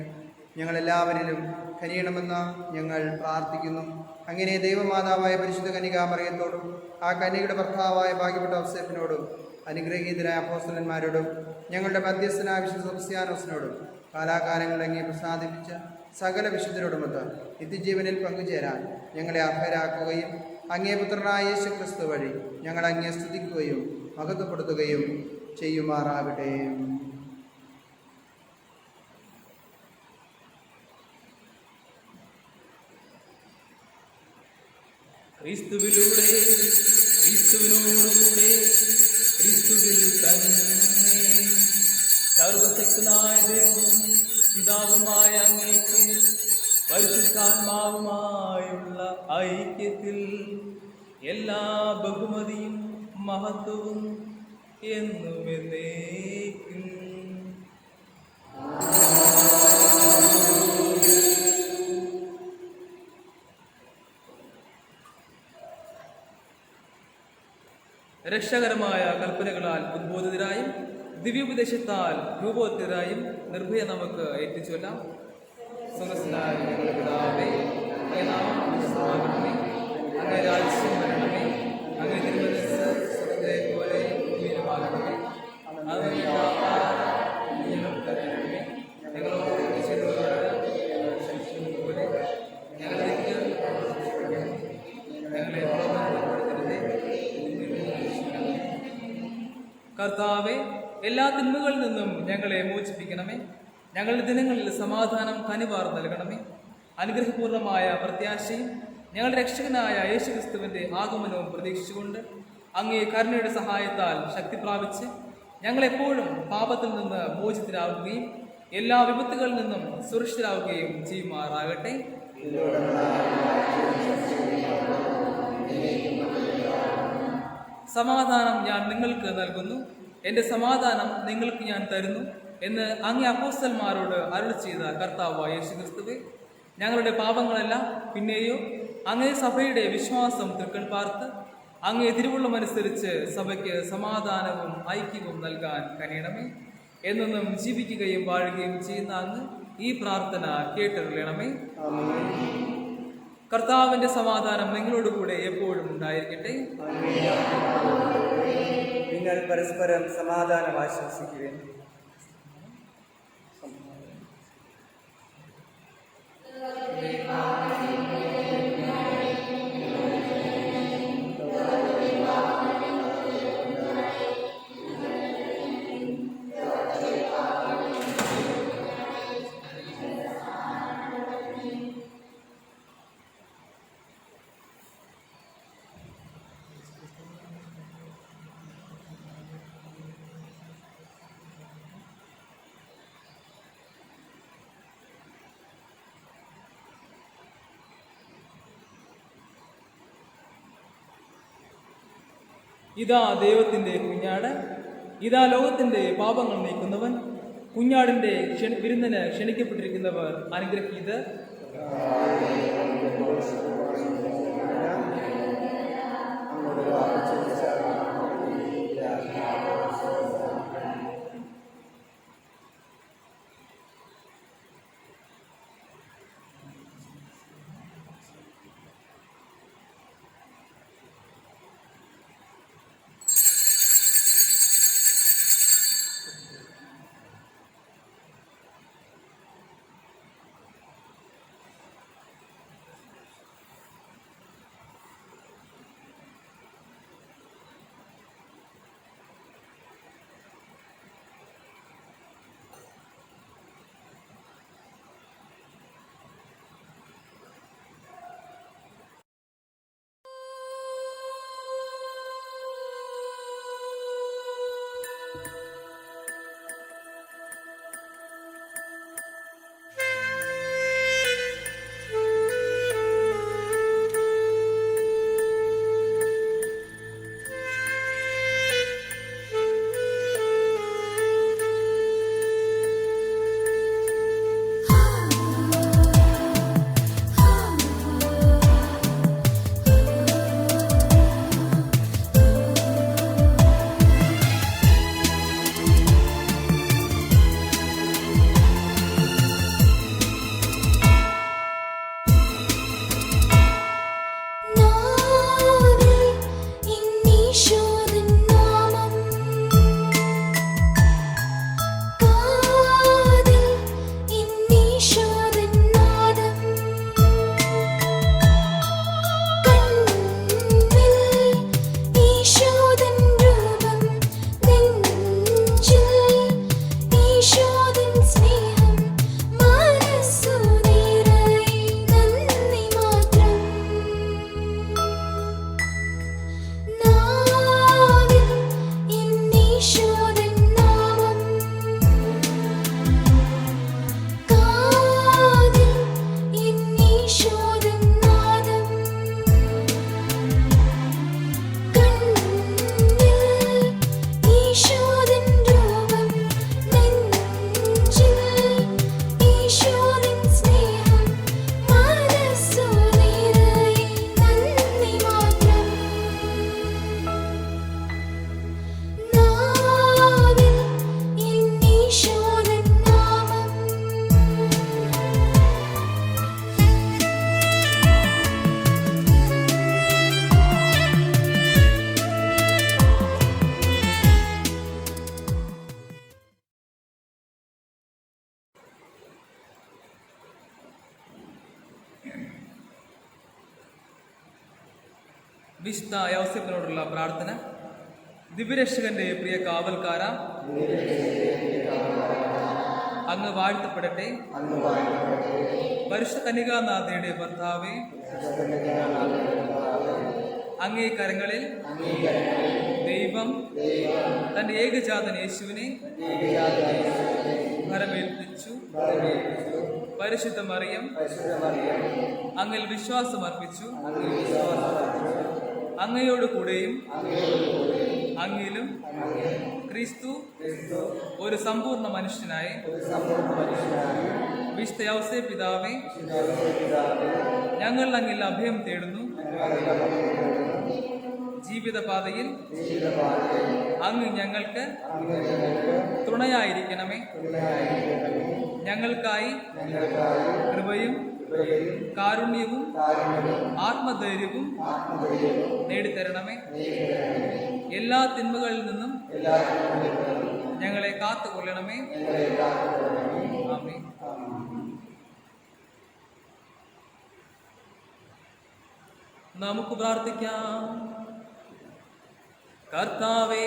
[SPEAKER 2] ഞങ്ങളെല്ലാവരിലും കനിയണമെന്ന് ഞങ്ങൾ പ്രാർത്ഥിക്കുന്നു. അങ്ങനെ ദൈവമാതാവായ പരിശുദ്ധ കന്യകാമറിയത്തോടും ആ കന്യകയുടെ ഭർത്താവായ ഭാഗ്യപ്പെട്ട ഔസേപ്പിനോടും അനുഗ്രഹീതരായ അപ്പോസ്തലന്മാരോടും ഞങ്ങളുടെ മധ്യസ്ഥനായ വിശുദ്ധ സെബസ്ത്യാനോസിനോടും കാലാകാലങ്ങളിൽ അങ്ങേ പ്രസാദിപ്പിച്ച സകല വിശുദ്ധരോടുമൊത്ത് നിത്യജീവനിൽ പങ്കുചേരാൻ ഞങ്ങളെ അർഹരാക്കുകയും അങ്ങേ പുത്രനായ യേശു ക്രിസ്തു വഴി ഞങ്ങൾ അങ്ങേ സ്തുതിക്കുകയും മഹത്വപ്പെടുത്തുകയും ചെയ്യുമാറാകട്ടെ.
[SPEAKER 1] ക്രിസ്തുവിലൂടെ, ക്രിസ്തുവിനോടുകൂടെ, ക്രിസ്തുവിൽ തന്നെ സർവശക്തനായ ദൈവവും പിതാവുമായ അങ്ങേക്ക് പരിശുദ്ധാത്മാവുമായുള്ള ഐക്യത്തിൽ എല്ലാ ബഹുമതിയും മഹത്വവും എന്നും എന്നേക്കും. രക്ഷകരമായ കൽപ്പനകളാൽ ഉദ്ബോധിതരായും ദിവ്യോപദേശത്താൽ രൂപോത്തരായും നിർഭയ നമുക്ക് ഏറ്റുചൊല്ലാം. സ്വർഗ്ഗസ്ഥനായ ഞങ്ങളുടെ പിതാവേ, അങ്ങേ നാമം പൂജിതമാകണമേ, അങ്ങേ രാജ്യം വരണമേ, അങ്ങേ തിരുമനസ്സ് സ്വർഗ്ഗത്തിലെ പോലെ ഭൂമിയിലുമാകണമേ. അത് ഞങ്ങൾക്ക് തരണമേ. ഞങ്ങളോട് ചെയ്തവരോട് ക്ഷമിക്കുന്നത് പോലെ ഞങ്ങളെ കർത്താവെ, എല്ലാ തിന്മകളിൽ നിന്നും ഞങ്ങളെ മോചിപ്പിക്കണമേ. ഞങ്ങളുടെ ദിനങ്ങളിൽ സമാധാനം കനിവാർ നൽകണമേ. അനുഗ്രഹപൂർണമായ പ്രത്യാശയും ഞങ്ങളുടെ രക്ഷകനായ യേശുക്രിസ്തുവിന്റെ ആഗമനവും പ്രതീക്ഷിച്ചുകൊണ്ട് അങ്ങേ കരുണയുടെ സഹായത്താൽ ശക്തി പ്രാപിച്ച് ഞങ്ങളെപ്പോഴും പാപത്തിൽ നിന്ന് മോചിതരാകുകയും എല്ലാ വിപത്തുകളിൽ നിന്നും സുരക്ഷിതരാകുകയും ചെയ്യുമാറാകട്ടെ. സമാധാനം ഞാൻ നിങ്ങൾക്ക് നൽകുന്നു, എൻ്റെ സമാധാനം നിങ്ങൾക്ക് ഞാൻ തരുന്നു എന്ന് അങ്ങേ അപ്പോസ്തലന്മാരോട് അരുളി ചെയ്ത കർത്താവായ യേശുക്രിസ്തുവേ, ഞങ്ങളുടെ പാപങ്ങളെല്ലാം പിന്നെയോ അങ്ങേ സഭയുടെ വിശ്വാസം തൃക്കൺ പാർത്ത് അങ്ങേ തിരുവുള്ളമനുസരിച്ച് സഭയ്ക്ക് സമാധാനവും ഐക്യവും നൽകാൻ കനിയണമേ. എന്നും ജീവിക്കുകയും വാഴുകയും ചെയ്യുന്ന അങ്ങ് ഈ പ്രാർത്ഥന കേട്ടരുളണമേ. കർത്താവിന്റെ സമാധാനം നിങ്ങളോടുകൂടെ എപ്പോഴും ഉണ്ടായിരിക്കട്ടെ.
[SPEAKER 3] നിങ്ങൾ പരസ്പരം സമാധാനം ആശംസിക്കുകയും
[SPEAKER 1] ഇതാ ദൈവത്തിന്റെ കുഞ്ഞാട്, ഇതാ ലോകത്തിന്റെ പാപങ്ങൾ നീക്കുന്നവൻ. കുഞ്ഞാടിന്റെ വിരുന്നിന് ക്ഷണിക്കപ്പെട്ടിരിക്കുന്നവർ അനുഗ്രഹീത്. വിശുദ്ധ യൗസേപ്പിനോടുള്ള പ്രാർത്ഥന. ദിവ്യരക്ഷകന്റെ പ്രിയ കാവൽക്കാര, അങ്ങ് വാഴ്ത്തപ്പെടട്ടെ. പരിശുദ്ധ കന്യകാനാഥയുടെ ഭർത്താവേ, അങ്ങേ കരങ്ങളിൽ ദൈവം തന്റെ ഏകജാതൻ യേശുവിനെ ഭരമേൽപ്പിച്ചു. പരിശുദ്ധ മറിയം അങ്ങിൽ വിശ്വാസം അർപ്പിച്ചു. അങ്ങയോട് കൂടെയും അങ്ങിലും ക്രിസ്തു ഒരു സമ്പൂർണ്ണ മനുഷ്യനായി വിശുദ്ധ യൗസേ പിതാവേ, ഞങ്ങൾ അങ്ങിൽ അഭയം തേടുന്നു. ജീവിതപാതയിൽ അങ്ങ് ഞങ്ങൾക്ക് തുണയായിരിക്കണമേ. ഞങ്ങൾക്കായി കൃപയും കാരുണ്യവും ആത്മധൈര്യവും നേടിത്തരണമേ. എല്ലാ തിന്മകളിൽ നിന്നും ഞങ്ങളെ കാത്തുകൊള്ളണമേ. ആമേൻ. നമുക്ക് പ്രാർത്ഥിക്കാം. കർത്താവേ,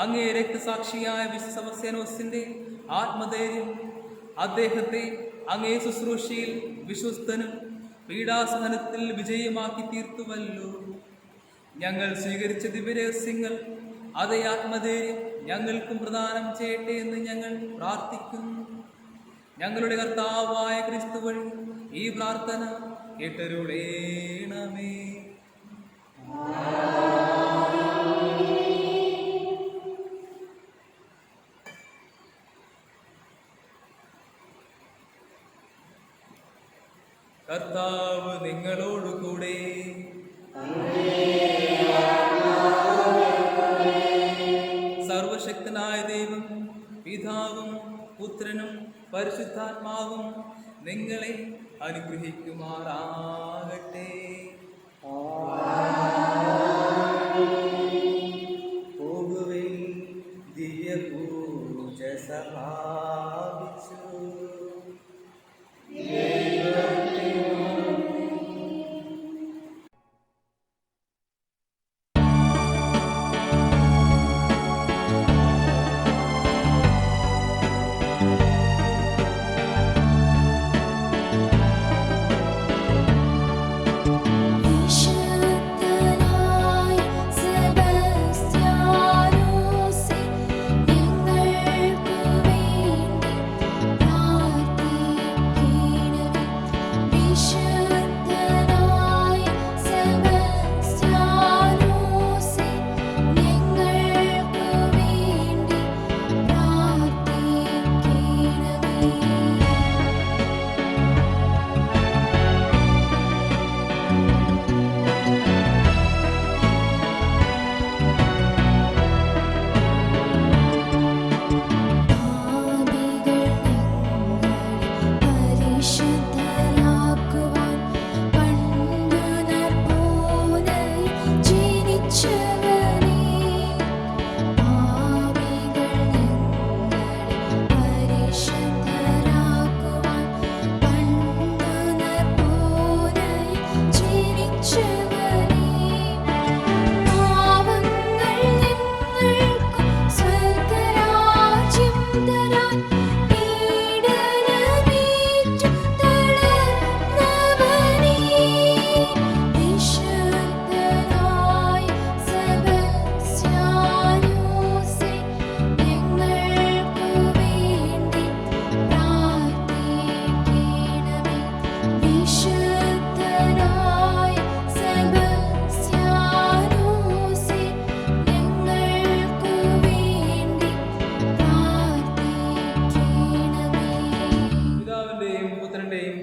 [SPEAKER 1] അങ്ങേ രക്തസാക്ഷിയായ വിശുദ്ധ സെബസ്ത്യാനോസിന്റെ ആത്മധൈര്യം അദ്ദേഹത്തെ അങ്ങേ ശുശ്രൂഷയിൽ വിശ്വസ്തനും പീഡാസഹനത്തിൽ വിജയമാക്കി തീർത്തുവല്ലോ. ഞങ്ങൾ സ്വീകരിച്ച ദിവ്യരഹസ്യങ്ങൾ അതേ ആത്മധൈര്യം ഞങ്ങൾക്കും പ്രദാനം ചെയ്യട്ടെ എന്ന് ഞങ്ങൾ പ്രാർത്ഥിക്കുന്നു. ഞങ്ങളുടെ കർത്താവായ ക്രിസ്തു വഴി ഈ പ്രാർത്ഥന കേട്ടരുളേണമേ. കർത്താവ് നിങ്ങളോടുകൂടെ. സർവശക്തനായ ദൈവം പിതാവും പുത്രനും പരിശുദ്ധാത്മാവും നിങ്ങളെ അനുഗ്രഹിക്കുമാറാകട്ടെ.
[SPEAKER 3] പോകുവിൻ, ദിവ്യപൂജ സമാപിച്ചു.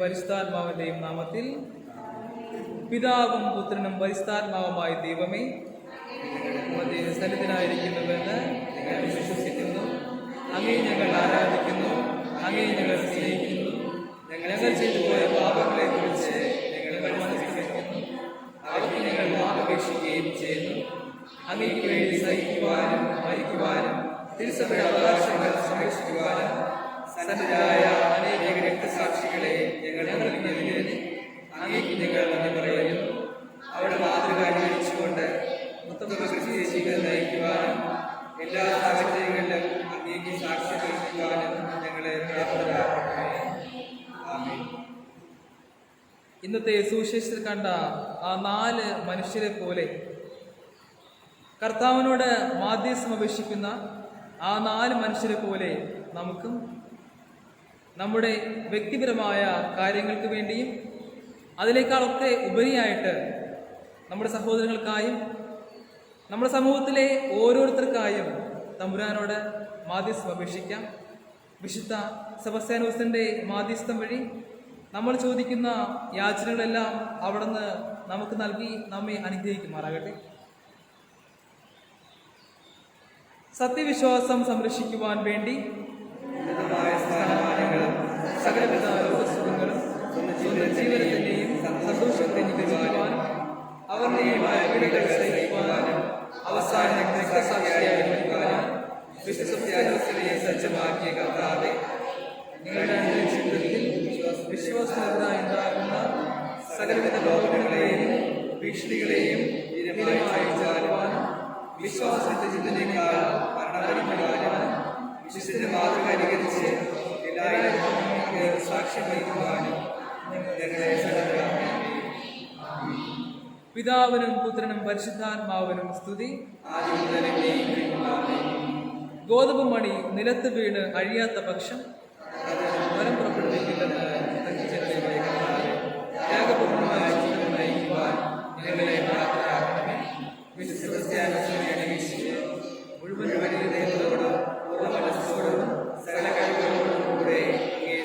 [SPEAKER 1] പരിശുദ്ധാത്മാവിന്റെയും നാമത്തിൽ. പിതാവും പുത്രനും പരിശുദ്ധാത്മാവുമായ ദൈവമേ, സന്നിധനായിരിക്കുന്നുവെന്ന് ഞങ്ങൾ വിശ്വസിക്കുന്നു. അങ്ങേ ഞങ്ങൾ ആരാധിക്കുന്നു, അങ്ങേ ഞങ്ങൾ സ്നേഹിക്കുന്നു. ഞങ്ങൾ ചെയ്തു പോയ പാപങ്ങളെ കുറിച്ച് ഞങ്ങൾ മനസ്സിലാക്കുന്നു. അവർക്ക് ഞങ്ങൾ മാപേക്ഷിക്കുകയും ചെയ്യുന്നു. അങ്ങേക്ക് വേണ്ടി സഹിക്കുവാനും മരിക്കുവാനും തിരുസഭയുടെ അവകാശങ്ങൾ സംരക്ഷിക്കുവാനും സന്നദ്ധരായ അനേക രക്തസാക്ഷികളെ ഞങ്ങൾ നൽകുന്നതിന് അങ്ങേക്ക് ഞങ്ങൾ നന്ദി പറയുന്നു. അവിടെ മാതൃക അനുകരിച്ചുകൊണ്ട് ഉത്തമ നയിക്കുവാനും എല്ലാ സാഹചര്യങ്ങളിലും അങ്ങേക്ക് സാക്ഷ്യം വഹിക്കുവാനും ഞങ്ങളെ പ്രാപ്തരാക്കണമേ. ആമേൻ. ഇന്നത്തെ സുവിശേഷത്തിൽ കണ്ട ആ 4 മനുഷ്യരെ പോലെ കർത്താവിനോട് മാധ്യസ്ഥം അപേക്ഷിക്കുന്ന ആ 4 മനുഷ്യരെ പോലെ നമുക്കും നമ്മുടെ വ്യക്തിപരമായ കാര്യങ്ങൾക്ക് വേണ്ടിയും അതിനേക്കാളൊക്കെ ഉപരിയായിട്ട് നമ്മുടെ സഹോദരങ്ങൾക്കായും നമ്മുടെ സമൂഹത്തിലെ ഓരോരുത്തർക്കായും തമ്പുരാനോട് മാധ്യസ്ഥം അപേക്ഷിക്കാം. വിശുദ്ധ സെബസ്ത്യാനോസിൻ്റെ മാധ്യസ്ഥം വഴി നമ്മൾ ചോദിക്കുന്ന യാചനകളെല്ലാം അവിടുന്ന് നമുക്ക് നൽകി നമ്മെ അനുഗ്രഹിക്കുമാറാകട്ടെ. സത്യവിശ്വാസം സംരക്ഷിക്കുവാൻ വേണ്ടി സ്ഥാനമാനങ്ങളും സകലവിധ ലോകസുഖങ്ങളും സ്വന്തം ജീവനത്തിൻ്റെയും സന്തോഷത്തെയും ലഭിക്കുവാനും അവരുടെയും പീഡകൾ സഹിക്കുവാനും അവസാനം രക്തസാക്ഷിയായി മരിക്കുവാനും വിശ്വസത്യാലോചനയെ സജ്ജമാക്കിയ കർത്താവേ, നിങ്ങളുടെ ജീവിതത്തിൽ വിശ്വാസത്തിനെതിരായി ഉണ്ടാകുന്ന സകലവിധ ലോകങ്ങളെയും ഭീഷണികളെയും ധീരമായി ചാരുവാനും വിശ്വാസത്തെ ചിന്തനേക്കാൾ മരണപ്പെടുവാനും വിശുദ്ധ മാതൃക അനുകരിച്ച് എല്ലാവരും സാക്ഷ്യം വഹിക്കുവാനും ഞങ്ങളെ സഹായിക്കണമേ. പിതാവിനും പുത്രനും പരിശുദ്ധാത്മാവിനും സ്തുതി. ഗോതമ്പ് മണി നിലത്ത് വീണ് അഴിയാത്ത പക്ഷം അത് വരം പുറപ്പെടുവിക്കില്ലെന്ന് ത്യാഗപൂർണ്ണമായ ജീവിതം നയിക്കുവാൻ ഞങ്ങളെ പ്രാപ്തരാക്കണമേ. മുഴുവൻ ഹൃദയത്തോടും പൂർണ്ണ മനസ്സോടും സകല കഴിവുകളോടും കൂടെ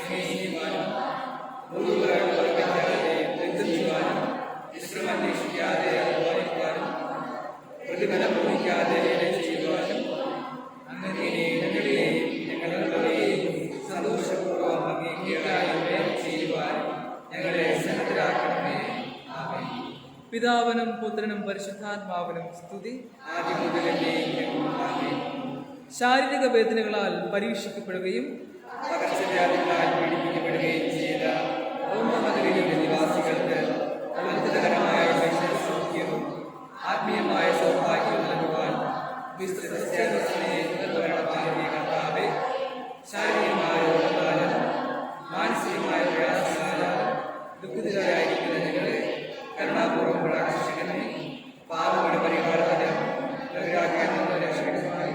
[SPEAKER 1] സ്നേഹിക്കുവാനും ബന്ധിക്കുവാനും വിശ്രമന്വേഷിക്കാതെ അധ്വാനിക്കുവാനും പ്രതിഫലം ഭൂമിക്കാതെ ചെയ്യുവാനും അങ്ങനെ ഞങ്ങളെയും സന്തോഷപൂർവ്വം അങ്ങേക്കായി ചെയ്യുവാനും ഞങ്ങളെ സന്നദ്ധരാക്കണമേ. ആമേൻ. പിതാവിനും പുത്രനും പരിശുദ്ധാത്മാവിനും സ്തുതി. ശാരീരിക വേദനകളാൽ പരീക്ഷിക്കപ്പെടുകയും പകർച്ചവ്യാധികളാൽ പീഡിപ്പിക്കപ്പെടുകയും ചെയ്ത റോമനഗരിയിലെ നിവാസികൾക്ക് അത്ഭുതകരമായ സൗഖ്യവും ആത്മീയമായ സൗഭാഗ്യവും നൽകുവാൻ കർത്താവേ, ശാരീരികമായ രോഗത്താലും മാനസികമായ പ്രയാസങ്ങളാലും ദുഃഖിതരായിരിക്കുന്ന ഞങ്ങളെ കരുണാപൂർവ്വം പ്രകാശിക്കണമേ. പാപങ്ങളുടെ പരിഹാരത്തിന് രക്ഷകരമായി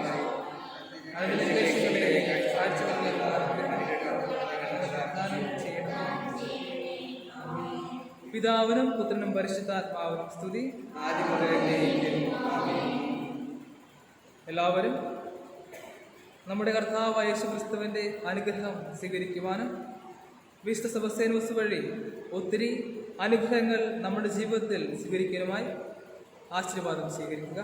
[SPEAKER 1] പിതാവിനും പുത്രനും പരിശുദ്ധാത്മാവിനും സ്തുതി. എല്ലാവരും നമ്മുടെ കർത്താവായ യേശുക്രിസ്തുവിൻ്റെ അനുഗ്രഹം സ്വീകരിക്കുവാനും വിശുദ്ധ സെബസ്ത്യാനോസ് വഴി ഒത്തിരി അനുഗ്രഹങ്ങൾ നമ്മുടെ ജീവിതത്തിൽ സ്വീകരിക്കാനുമായി ആശീർവാദം സ്വീകരിക്കുക.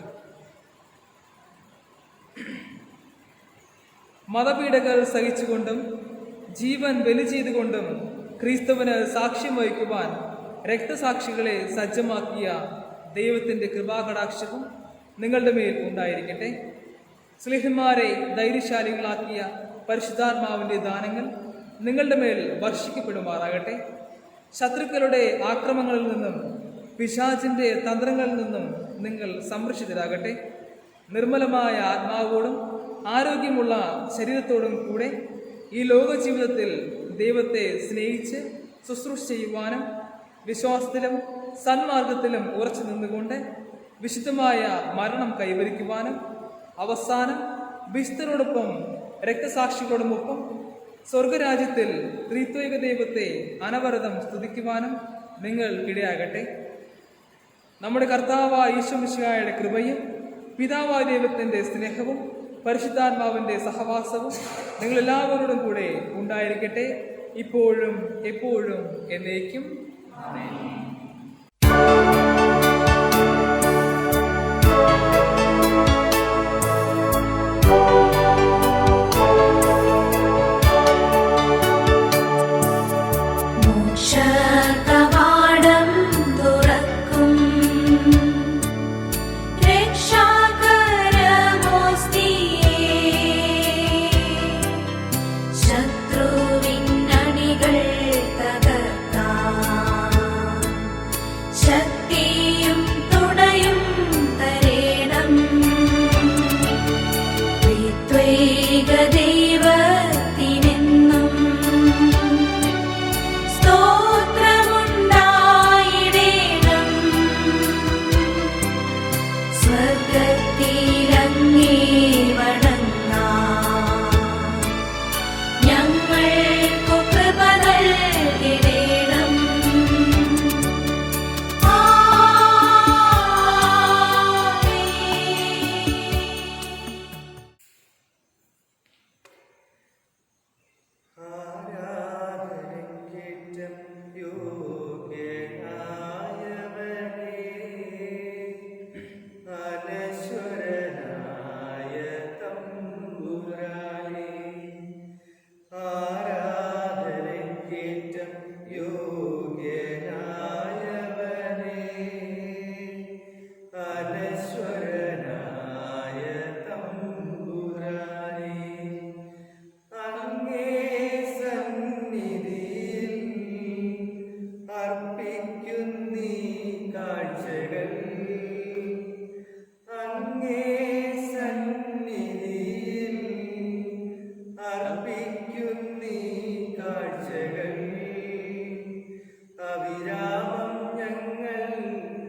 [SPEAKER 1] മതപീഡകൾ സഹിച്ചുകൊണ്ടും ജീവൻ ബലി ചെയ്തുകൊണ്ടും ക്രിസ്തുവിന് സാക്ഷ്യം വഹിക്കുവാൻ രക്തസാക്ഷികളെ സജ്ജമാക്കിയ ദൈവത്തിൻ്റെ കൃപാകടാക്ഷവും നിങ്ങളുടെ മേൽ ഉണ്ടായിരിക്കട്ടെ. സ്ലേഹന്മാരെ ധൈര്യശാലികളാക്കിയ പരിശുദ്ധാത്മാവിൻ്റെ ദാനങ്ങൾ നിങ്ങളുടെ മേൽ വർഷിക്കപ്പെടുമാറാകട്ടെ. ശത്രുക്കളുടെ ആക്രമണങ്ങളിൽ നിന്നും പിശാചിൻ്റെ തന്ത്രങ്ങളിൽ നിന്നും നിങ്ങൾ സംരക്ഷിതരാകട്ടെ. നിർമ്മലമായ ആത്മാവോടും ആരോഗ്യമുള്ള ശരീരത്തോടും കൂടെ ഈ ലോക ജീവിതത്തിൽ ദൈവത്തെ സ്നേഹിച്ച് ശുശ്രൂഷ ചെയ്യുവാനും വിശ്വാസത്തിലും സന്മാർഗത്തിലും ഉറച്ചു നിന്നുകൊണ്ട് വിശുദ്ധമായ മരണം കൈവരിക്കുവാനും അവസാനം വിശുദ്ധരോടൊപ്പം രക്തസാക്ഷികളോടുമൊപ്പം സ്വർഗരാജ്യത്തിൽ ത്രിത്വൈക ദൈവത്തെ അനവരതം സ്തുതിക്കുവാനും നിങ്ങൾ ഇടയാകട്ടെ. നമ്മുടെ കർത്താവായ യേശു മിശിഹായുടെ കൃപയും പിതാവായ ദൈവത്തിൻ്റെ സ്നേഹവും പരിശുദ്ധാത്മാവിൻ്റെ സഹവാസവും നിങ്ങളെല്ലാവരോടും കൂടെ ഉണ്ടായിരിക്കട്ടെ, ഇപ്പോഴും എപ്പോഴും എന്നേക്കും. ആമേൻ.
[SPEAKER 4] ദൈവത്തിനെന്നും സ്തോത്രമുണ്ടാകട്ടെ.
[SPEAKER 3] യോഗ്യനായവനേ, അനശ്വരനായ തമ്പുരാനേ, അങ്ങേ സന്നിധിയിൽ അർപ്പിക്കുന്നീ കാഴ്ചകൾ, അങ്ങേ സന്നിധിയിൽ അർപ്പിക്കുന്നീ കാഴ്ചകൾ, അവിരാമം ഞങ്ങൾ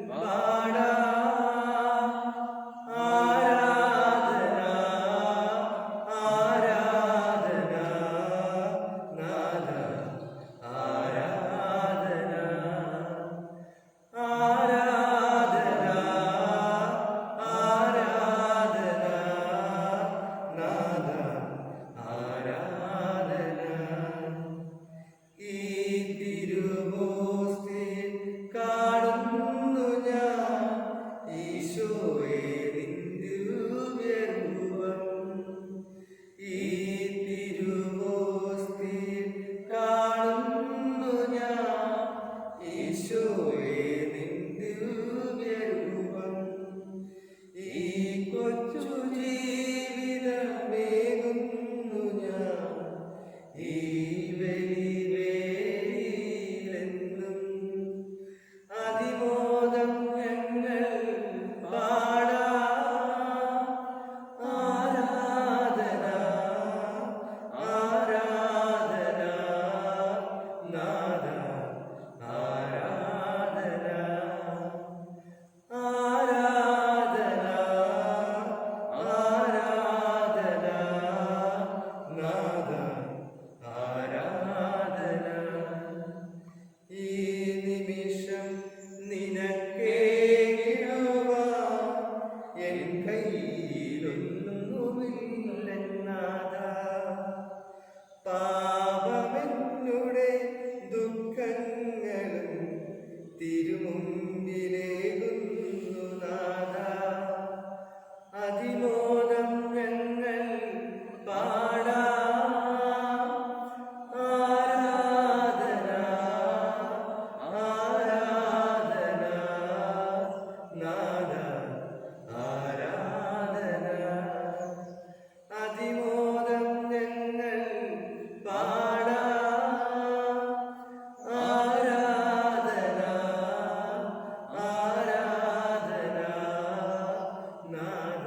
[SPEAKER 3] പാടാം. ആരാധന ആരാധന നാഥ, ആരാധന ആരാധന ആരാധന നാഥ, ആരാധന. ഈ തിരുവോസ്തിയിൽ കാണുന്നു ഞാൻ ഈശോയെ നിൻ ദിവ്യരൂപം. ഈ തിരുവോസ്തിയിൽ കാണുന്നു ഞാൻ ഈശോയെ നിൻ ദിവ്യരൂപം. ഈ കൊച്ചു ജീവിതമേകുന്നു ഞാൻ ഈ വെളിവേലിയിലെന്നും. അതിമോദം ഞങ്ങൾ പാടാം. ആരാധന ആരാധന നാഥ, ആരാധന ആരാധന ആരാധന നാഥ, ആരാധന. ഈ നിമിഷം നിനക്കേകിടുവാൻ എൻ കയ്യിലൊന്നുമില്ലെന്നാഥ. പാപമെന്നുടെ ദുഃഖങ്ങളും തിരുമുമ്പിലേകുന്നു നാഥ. അതിമോദം ഞങ്ങൾ പാടാം. ആരാധന ആരാധന നാഥ, ആരാധന. അതിമോദം ഞങ്ങൾ പാടാം. ആരാധന ആരാധന നാഥ,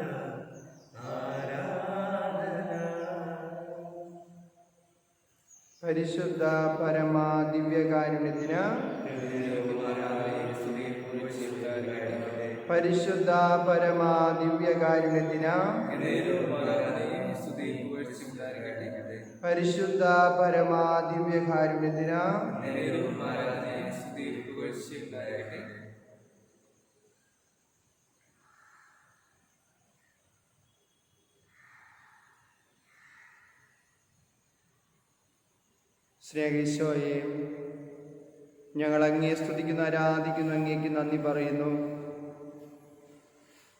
[SPEAKER 3] ആരാധന.
[SPEAKER 2] പരിശുദ്ധ പരമാ ദിവ്യകാരുണ്യത്തിന്, പരിശുദ്ധ പരമാ ദിവ്യകാരുണ്യത്തിന്, പരിശുദ്ധ പരമാ ദിവ്യകാരുണ്യത്തിന്, സ്നേഹീശോയെ, ഞങ്ങൾ അങ്ങേ സ്തുതിക്കുന്നു, ആരാധിക്കുന്നു, അങ്ങേക്ക് നന്ദി പറയുന്നു.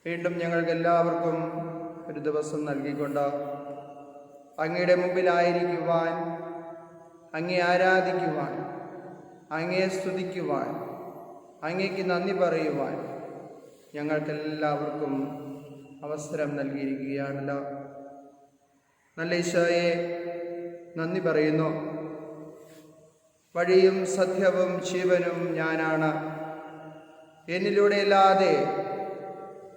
[SPEAKER 2] വീണ്ടും ഞങ്ങൾക്ക് എല്ലാവർക്കും ഒരു ദിവസം നൽകിക്കൊണ്ട് അങ്ങയുടെ മുമ്പിലായിരിക്കുവാൻ, അങ്ങേ ആരാധിക്കുവാൻ, അങ്ങേ സ്തുതിക്കുവാൻ, അങ്ങേക്ക് നന്ദി പറയുവാൻ ഞങ്ങൾക്കെല്ലാവർക്കും അവസരം നൽകിയിരിക്കുകയാണല്ലോ. നല്ല ഈശോയെ, നന്ദി പറയുന്നു. വഴിയും സത്യവും ജീവനും ഞാനാണ്. എന്നിലൂടെയല്ലാതെ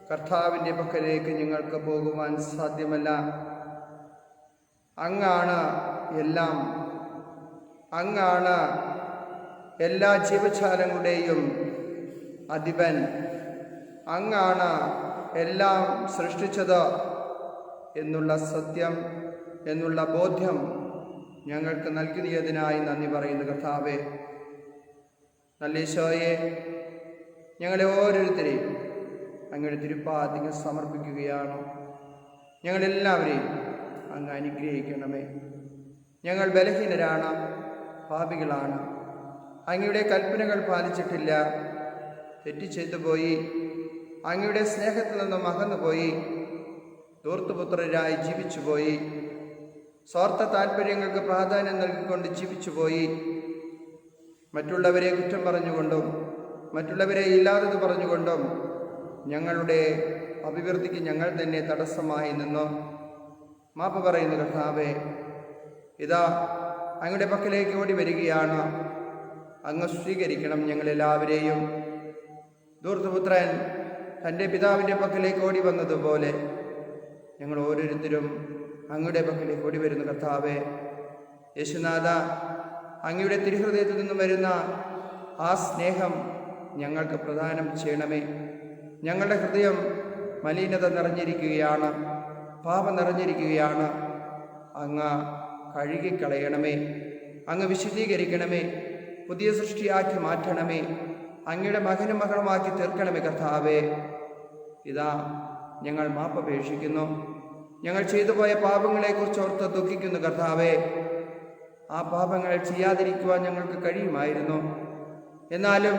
[SPEAKER 2] കർത്താവിൻ്റെ പക്കലേക്ക് ഞങ്ങൾക്ക് പോകുവാൻ സാധ്യമല്ല. അങ്ങാണ് എല്ലാം. അങ്ങാണ് എല്ലാ ജീവജാലങ്ങളുടെയും അധിപൻ. അങ്ങാണ് എല്ലാം സൃഷ്ടിച്ചത് എന്നുള്ള സത്യം, എന്നുള്ള ബോധ്യം ഞങ്ങൾക്ക് നൽകിയതിനായി നന്ദി പറയുന്നു കർത്താവേ. നല്ല ഈശോയെ, ഞങ്ങളെ ഓരോരുത്തരെയും അങ്ങയുടെ തിരുപ്പാദത്തിൽ സമർപ്പിക്കുകയാണ്. ഞങ്ങളെല്ലാവരെയും അങ്ങ് അനുഗ്രഹിക്കണമേ. ഞങ്ങൾ ബലഹീനരാണ്, പാപികളാണ്. അങ്ങയുടെ കൽപ്പനകൾ പാലിച്ചിട്ടില്ല, തെറ്റ് ചെയ്തു പോയി. അങ്ങയുടെ സ്നേഹത്തിൽ നിന്നും അകന്നുപോയി. ധൂർത്തുപുത്രരായി ജീവിച്ചുപോയി. സ്വാർത്ഥ താല്പര്യങ്ങൾക്ക് പ്രാധാന്യം നൽകിക്കൊണ്ട് ജീവിച്ചുപോയി. മറ്റുള്ളവരെ കുറ്റം പറഞ്ഞുകൊണ്ടും മറ്റുള്ളവരെ ഇല്ലാത്തത് പറഞ്ഞുകൊണ്ടും ഞങ്ങളുടെ അഭിവൃദ്ധിക്ക് ഞങ്ങൾ തന്നെ തടസ്സമായി നിന്നു മാപ്പ് പറയുന്നു കർത്താവേ. ഇതാ അങ്ങയുടെ പക്കലേക്ക് ഓടി വരികയാണ്. അങ്ങ് സ്വീകരിക്കണം ഞങ്ങളെല്ലാവരെയും. ധൂർത്തപുത്രൻ തൻ്റെ പിതാവിൻ്റെ പക്കലേക്ക് ഓടി വന്നതുപോലെ ഞങ്ങൾ ഓരോരുത്തരും അങ്ങയുടെ പക്കലേക്ക് ഓടി വരുന്നു കർത്താവേ. യേശുനാഥ, അങ്ങയുടെ തിരുഹൃദയത്തിൽ നിന്നും വരുന്ന ആ സ്നേഹം ഞങ്ങൾക്ക് പ്രദാനം ചെയ്യണമേ. ഞങ്ങളുടെ ഹൃദയം മലിനത നിറഞ്ഞിരിക്കുകയാണ്, പാപം നിറഞ്ഞിരിക്കുകയാണ്. അങ്ങ് കഴുകിക്കളയണമേ, അങ്ങ് വിശുദ്ധീകരിക്കണമേ, പുതിയ സൃഷ്ടിയാക്കി മാറ്റണമേ, അങ്ങയുടെ മകനും മകളുമാക്കി തീർക്കണമേ കർത്താവേ. ഇതാ ഞങ്ങൾ മാപ്പപേക്ഷിക്കുന്നു. ഞങ്ങൾ ചെയ്തു പോയ പാപങ്ങളെക്കുറിച്ച് ഓർത്ത് ദുഃഖിക്കുന്നു കർത്താവേ. ആ പാപങ്ങൾ ചെയ്യാതിരിക്കുവാൻ ഞങ്ങൾക്ക് കഴിയുമായിരുന്നു. എന്നാലും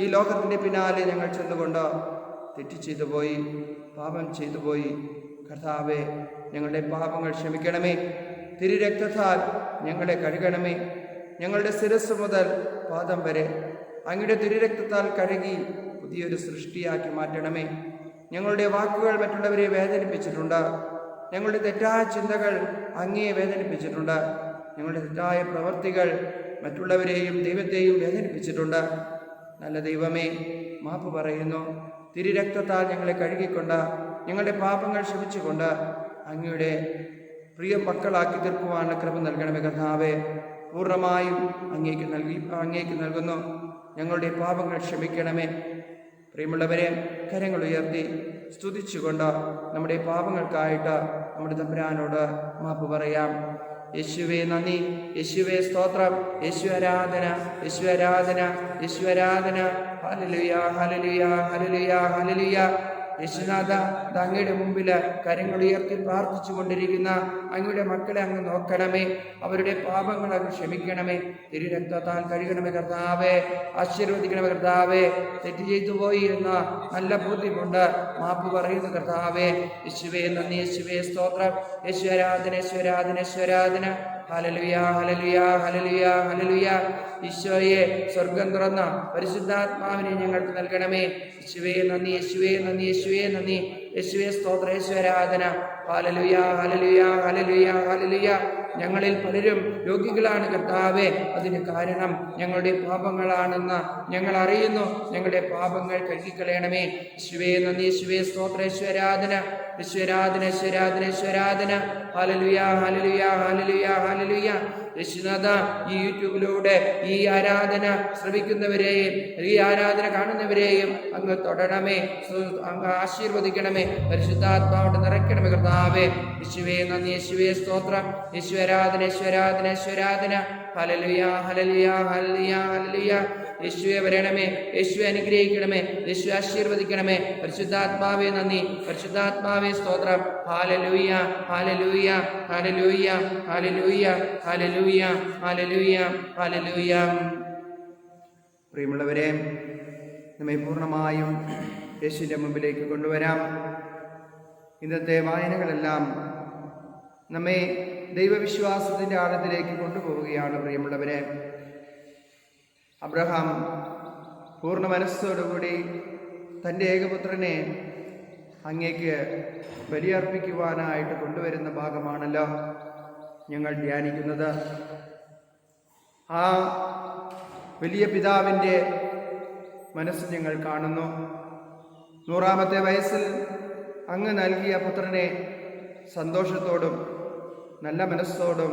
[SPEAKER 2] ഈ ലോകത്തിൻ്റെ പിന്നാലെ ഞങ്ങൾ ചെന്നുകൊണ്ട് തെറ്റ് ചെയ്തു പോയി, പാപം ചെയ്തു പോയി. കർത്താവേ, ഞങ്ങളുടെ പാപങ്ങൾ ക്ഷമിക്കണമേ. തിരുരക്തത്താൽ ഞങ്ങളെ കഴുകണമേ. ഞങ്ങളുടെ ശിരസ് മുതൽ പാദം വരെ അങ്ങയുടെ തിരുരക്തത്താൽ കഴുകി പുതിയൊരു സൃഷ്ടിയാക്കി മാറ്റണമേ. ഞങ്ങളുടെ വാക്കുകൾ മറ്റുള്ളവരെ വേദനിപ്പിച്ചിട്ടുണ്ട്. ഞങ്ങളുടെ തെറ്റായ ചിന്തകൾ അങ്ങയെ വേദനിപ്പിച്ചിട്ടുണ്ട്. ഞങ്ങളുടെ തെറ്റായ പ്രവൃത്തികൾ മറ്റുള്ളവരെയും ദൈവത്തെയും വേദനിപ്പിച്ചിട്ടുണ്ട്. നല്ല ദൈവമേ, മാപ്പ് പറയുന്നു. തിരുരക്തത്താൽ ഞങ്ങളെ കഴുകിക്കൊണ്ട് ഞങ്ങളുടെ പാപങ്ങൾ ക്ഷമിച്ചുകൊണ്ട് അങ്ങയുടെ പ്രിയ മക്കളാക്കി തീർക്കുവാനുള്ള കൃപ നൽകണമേ കർത്താവേ. പൂർണ്ണമായും അങ്ങേക്ക് നൽകുന്നു. ഞങ്ങളുടെ പാപങ്ങൾ ക്ഷമിക്കണമേ. പ്രിയമുള്ളവരെ, കരങ്ങൾ ഉയർത്തി സ്തുതിച്ചുകൊണ്ട് നമ്മുടെ പാപങ്ങൾക്കായിട്ട് നമ്മുടെ തമ്പുരാനോട് മാപ്പ് പറയാം. യേശുവേ നന്ദി, യേശുവേ സ്തോത്രം, യേശു ആരാധന, യേശു ആരാധന, യേശു ആരാധന. Hallelujah, hallelujah, hallelujah, hallelujah. യേശുനാഥ, അങ്ങയുടെ മുമ്പിൽ കരങ്ങൾ ഉയർത്തി പ്രാർത്ഥിച്ചു കൊണ്ടിരിക്കുന്ന അങ്ങയുടെ മക്കളെ അങ്ങ് നോക്കണമേ. അവരുടെ പാപങ്ങൾ അങ്ങ് ക്ഷമിക്കണമേ. തിരുരക്തത്താൽ കഴുകണമേ കർത്താവേ. ആശീർവദിക്കണമേ കർത്താവേ. തെറ്റ് ചെയ്തു പോയി എന്ന നല്ല ബോധ്യമുണ്ട്. മാപ്പ് പറയുന്നു കർത്താവേ. യേശുവേ നന്ദി, യേശുവേ സ്തോത്രം, യേശു ആരാധന, യേശു ആരാധന, യേശു ആരാധന. Hallelujah, hallelujah, hallelujah, hallelujah. ഈശോയെ, സ്വർഗം തുറന്ന പരിശുദ്ധാത്മാവിനെ ഞങ്ങൾക്ക് നൽകണമേ. യേശുവേ നന്ദി, യേശുവേ നന്ദി, യേശുവേ നന്ദി, യേശുവേ സ്തോത്ര, യേശു ആരാധന. Hallelujah, hallelujah, hallelujah, hallelujah. ഞങ്ങളിൽ പലരും രോഗികളാണ് കർത്താവേ. അതിന് കാരണം ഞങ്ങളുടെ പാപങ്ങളാണെന്ന് ഞങ്ങൾ അറിയുന്നു. ഞങ്ങളുടെ പാപങ്ങൾ കഴുകിക്കളയണമേ. യേശുവേ നന്ദി, യേശുവേ സ്തോത്ര, യേശു ആരാധന, യേശു ആരാധന, യേശു ആരാധന, യേശു ആരാധന. Hallelujah, hallelujah, hallelujah, hallelujah. യേശുനാഥ, ഈ യൂട്യൂബിലൂടെ ഈ ആരാധന ശ്രവിക്കുന്നവരെയും ഈ ആരാധന കാണുന്നവരെയും അങ്ങ് തൊടണമേ, അങ്ങ് ആശീർവദിക്കണമേ, പരിശുദ്ധാത്മാവോട് നിറയ്ക്കണമേ കർത്താവേ. യേശുവേ നന്ദി, യേശുവേ സ്തോത്രം, യേശു ആരാധന, യേശു ആരാധന, യേശു ആരാധന. Hallelujah, hallelujah, hallelujah, hallelujah. യേശുവെ വരണമേ, യേശുവെ അനുഗ്രഹിക്കണമേ, യേശു ആശീർവദിക്കണമേ. പരിശുദ്ധാത്മാവേ നന്ദി, പരിശുദ്ധാത്മാവേ സ്തോത്രം. Hallelujah, hallelujah, hallelujah, hallelujah, hallelujah, hallelujah, hallelujah. പ്രിയമുള്ളവരെ, നമ്മെ പൂർണ്ണമായും യേശുവിൻ്റെ മുമ്പിലേക്ക് കൊണ്ടുവരാം. ഇന്നത്തെ വായനകളെല്ലാം നമ്മെ ദൈവവിശ്വാസത്തിൻ്റെ ആഴത്തിലേക്ക് കൊണ്ടുപോവുകയാണ്. പ്രിയമുള്ളവരെ, അബ്രഹാം പൂർണ്ണ മനസ്സോടുകൂടി തൻ്റെ ഏകപുത്രനെ അങ്ങേക്ക് ബലിയർപ്പിക്കുവാനായിട്ട് കൊണ്ടുവരുന്ന ഭാഗമാണല്ലോ ഞങ്ങൾ ധ്യാനിക്കുന്നത്. ആ വലിയ പിതാവിൻ്റെ മനസ്സ് ഞങ്ങൾ കാണുന്നു. 100-ാമത്തെ വയസ്സിൽ അങ്ങ് നൽകിയ പുത്രനെ സന്തോഷത്തോടും നല്ല മനസ്സോടും